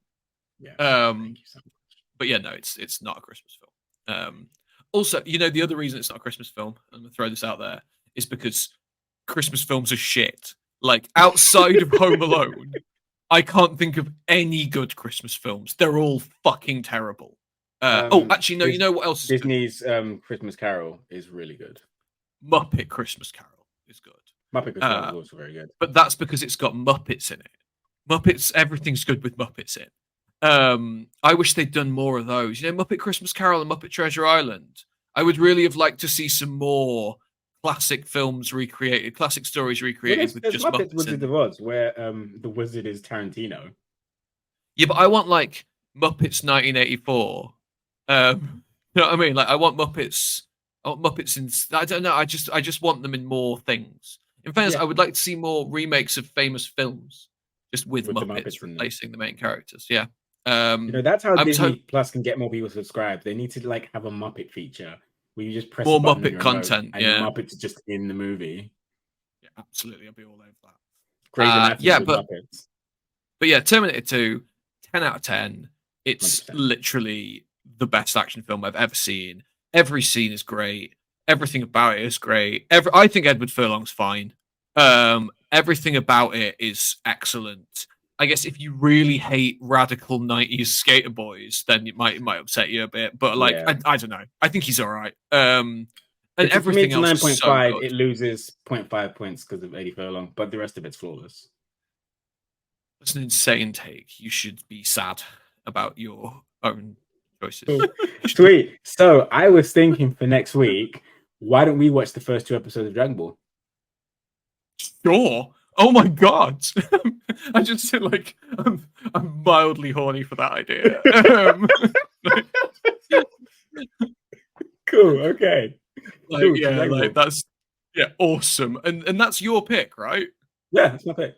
A: Yeah.
B: Thank you so much. But yeah, no, it's not a Christmas film. Also, you know, the other reason it's not a Christmas film, I'm going to throw this out there, is because Christmas films are shit. Like, outside of Home Alone, I can't think of any good Christmas films. They're all fucking terrible. Actually, no, you know what else is
A: Disney's good? Christmas Carol is really good.
B: Muppet Christmas Carol is good.
A: Muppet Christmas Carol is also very good.
B: But that's because it's got Muppets in it. Muppets, everything's good with Muppets in. I wish they'd done more of those. You know, Muppet Christmas Carol and Muppet Treasure Island. I would really have liked to see some more classic films recreated, classic stories recreated with just Muppets.
A: Wizard of Oz, where the wizard is Tarantino.
B: Yeah, but I want like Muppets 1984. You know what I mean? Like I want Muppets in. I don't know. I just want them in more things. In fairness, I would like to see more remakes of famous films, just with Muppets replacing the main characters. Yeah.
A: You know, that's how Disney Plus can get more people subscribed. They need to like have a Muppet feature where you just press
B: more Muppet content,
A: and Muppets are just in the movie.
B: Yeah, absolutely. I'll be all over that.
A: Crazy Muppets.
B: But yeah, Terminator 2, 10 out of 10. It's 100%. Literally the best action film I've ever seen. Every scene is great. Everything about it is great. I think Edward Furlong's fine. Everything about it is excellent. I guess if you really hate radical 90s skater boys, then it might upset you a bit. But like, I don't know. I think he's all right. And everything else 9.5, so
A: it loses 0.5 points because of Eddie Furlong, but the rest of it's flawless.
B: That's an insane take. You should be sad about your own choices.
A: Sweet. So I was thinking for next week, why don't we watch the first 2 episodes of Dragon Ball?
B: Sure. Oh my god! I just feel like I'm mildly horny for that idea.
A: Cool. Okay.
B: Like, yeah, like that's Yeah, awesome. And that's your pick, right?
A: Yeah, that's my pick.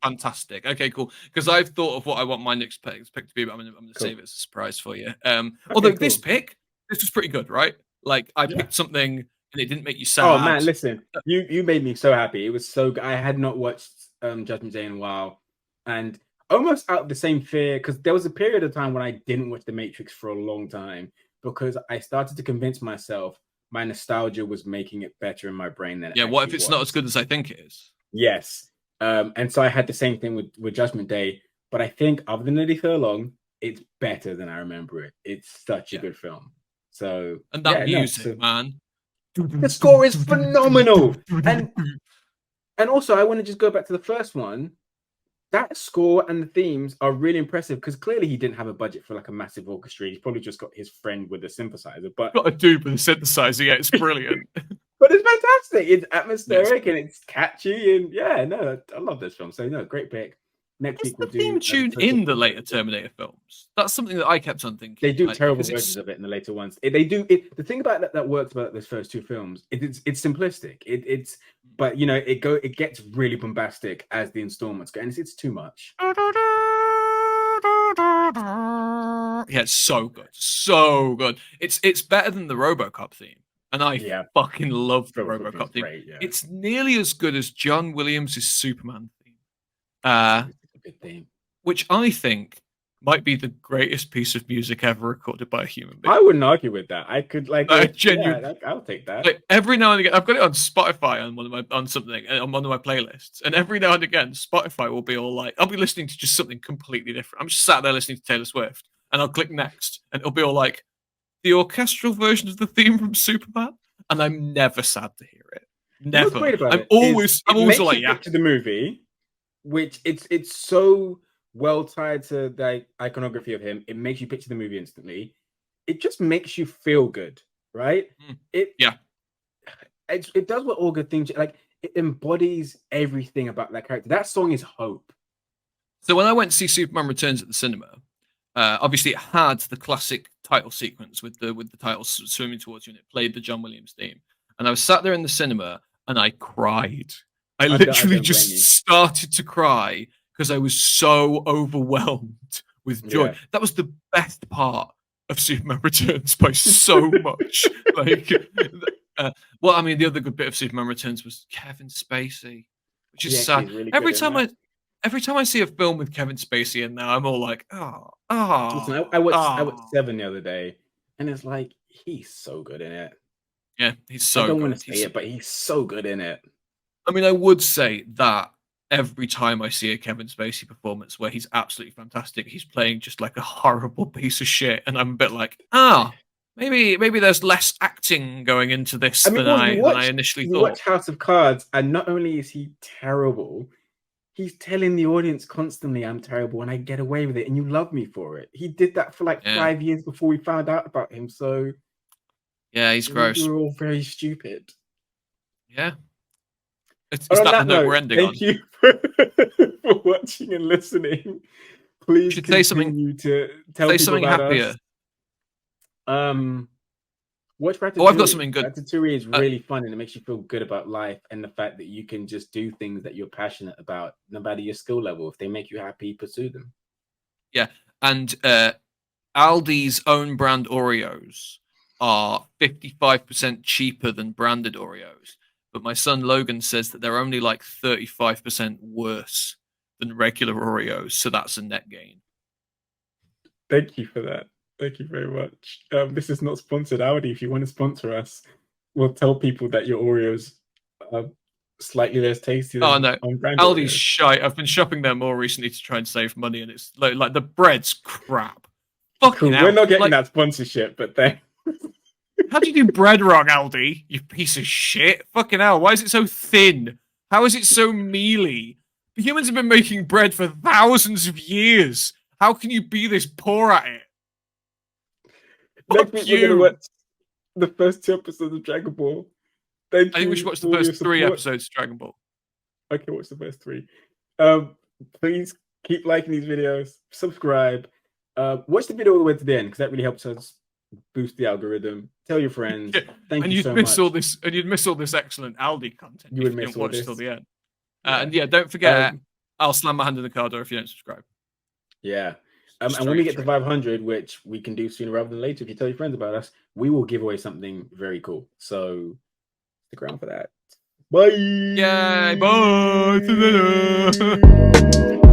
B: Fantastic. Okay, cool. Because I've thought of what I want my next pick to be, but I'm gonna
A: Cool.
B: save it as a surprise for you.
A: Okay,
B: Although
A: cool.
B: this was pretty good, right? Like I
A: Yeah.
B: picked something and it didn't make you
A: Oh
B: sad.
A: man, listen, you made me so happy. It was so good. I had not watched Judgment Day in a while, and almost out of the same fear, because there was a period of time when I didn't watch The Matrix for a long time because I started to convince myself my nostalgia was making it better in my brain than it
B: Yeah, what if
A: actually
B: it's not as
A: was.
B: good as I think it is?
A: Yes. And so I had the same thing with Judgment Day, but I think other than Eddie Furlong, it's better than I remember it. It's such a
B: Yeah.
A: good film. So
B: And that
A: yeah, no.
B: music,
A: So
B: man.
A: the score is phenomenal. And also I want to just go back to the first one. That score and the themes are really impressive because clearly he didn't have a budget for like a massive orchestra. He's probably just got his friend with a synthesizer. But
B: Got a dude with a synthesizer, yeah, it's brilliant.
A: but it's fantastic. It's
B: Yes.
A: atmospheric and it's catchy. And yeah, no, I love this film. So no, great pick. Next
B: Is
A: week
B: the
A: we'll
B: theme
A: do
B: tune
A: Tokyo
B: in the
A: Drift.
B: later Terminator films? That's something that I kept on
A: They
B: thinking,
A: do
B: like
A: terrible
B: because
A: versions
B: it's
A: of it in the later ones. They do it. The thing about that works about those first two films, it's simplistic. It's but you know it gets really bombastic as the installments go, and it's too much.
B: yeah, it's so good, so good. It's better than the RoboCop theme, and I
A: Yeah,
B: fucking love the
A: Robocop is
B: RoboCop theme.
A: great. Yeah,
B: It's nearly as good as John Williams' Superman theme,
A: it's a good theme.
B: which I think might be the greatest piece of music ever recorded by a human being.
A: I wouldn't argue with that. I could like
B: I
A: if
B: genuinely,
A: I'll take that.
B: like every now and again, I've got it on Spotify on something on one of my playlists, and every now and again, Spotify will be all like, I'll be listening to just something completely different. I'm just sat there listening to Taylor Swift, and I'll click next, and it'll be all like the orchestral version of the theme from Superman, and I'm never sad to hear it.
A: You know what's
B: Never.
A: great about
B: I'm
A: it is
B: always, I'm
A: it
B: always all
A: makes
B: like,
A: you
B: yeah,
A: picture the movie, which it's so well tied to the iconography of him. It makes you picture the movie instantly. It just makes you feel good, right? It
B: yeah.
A: it does what all good things like. It embodies everything about that character. That song is hope.
B: So when I went to see Superman Returns at the cinema, obviously it had the classic title sequence with the title swimming towards you, and it played the John Williams theme. And I was sat there in the cinema and I cried. I
A: I
B: literally
A: don't blame you.
B: just started to cry because I was so overwhelmed with joy.
A: Yeah.
B: That was the best part of Superman Returns by so much. Like, well, I mean, the other good bit of Superman Returns was Kevin Spacey, which is
A: He actually
B: sad.
A: is really good
B: Every
A: in
B: time
A: that.
B: I every time I see a film with Kevin Spacey in there, I'm all like,
A: Listen,
B: oh,
A: I watched
B: oh.
A: Seven the other day, and it's like he's so good in it.
B: Yeah, he's
A: I
B: so
A: don't want to
B: good.
A: say it, but he's so good in it.
B: I mean, I would say that every time I see a Kevin Spacey performance where he's absolutely fantastic, he's playing just like a horrible piece of shit, and I'm a bit like, maybe there's less acting going into this
A: I mean,
B: than
A: well,
B: I initially
A: you
B: thought.
A: watch House of Cards, and not only is he terrible, he's telling the audience constantly, "I'm terrible," and I get away with it, and you love me for it. He did that for like
B: Yeah,
A: 5 years before we found out about him, so
B: yeah, he's
A: we
B: gross.
A: were all very stupid.
B: Yeah,
A: And
B: is
A: on
B: that the
A: that
B: note we're
A: note,
B: ending on?
A: thank you for watching and listening.
B: We
A: Please
B: should say something.
A: continue to tell
B: Say
A: people
B: something
A: about us.
B: happier.
A: Watch
B: Oh, I've got
A: Ratatouille.
B: something good.
A: Ratatouille is
B: Uh,
A: really fun and it makes you feel good about life and the fact that you can just do things that you're passionate about, no matter your skill level. If they make you happy, pursue them.
B: yeah, and Aldi's own brand Oreos are 55% cheaper than branded Oreos. But my son Logan says that they're only like 35% worse than regular Oreos. So that's a net gain.
A: Thank you for that. Thank you very much. This is not sponsored. Audi, if you want to sponsor us, we'll tell people that your Oreos are slightly less tasty
B: Oh
A: than
B: no,
A: on brand
B: Aldi's
A: Oreos.
B: shite. I've been shopping there more recently to try and save money, and it's like the bread's crap. Fucking
A: Cool. We're
B: hell!
A: not getting
B: Like,
A: that sponsorship, but then
B: how do you do bread wrong, Aldi? You piece of shit! Fucking hell! Why is it so thin? How is it so mealy? Humans have been making bread for thousands of years. How can you be this poor at it?
A: next
B: Fuck
A: week we're gonna
B: you!
A: watch the first 2 episodes of Dragon Ball. Thank
B: I think we should
A: you
B: watch the
A: for all your
B: first 3
A: support.
B: episodes of Dragon Ball.
A: Okay, watch the first 3. Please keep liking these videos, subscribe, watch the video all the way to the end because that really helps us boost the algorithm. tell your friends. Thank
B: and
A: you
B: you'd
A: so
B: miss
A: much.
B: all this, and you'd miss all this excellent Aldi content.
A: You would
B: If you
A: miss
B: didn't
A: all
B: watch
A: this.
B: till the end.
A: Yeah.
B: And yeah, don't forget, I'll slam my hand in the car door if you don't subscribe.
A: Yeah. And when we get to 500, which we can do sooner rather than later, if you tell your friends about us, we will give away something very cool. So stick around for that. Bye.
B: Yay! Bye.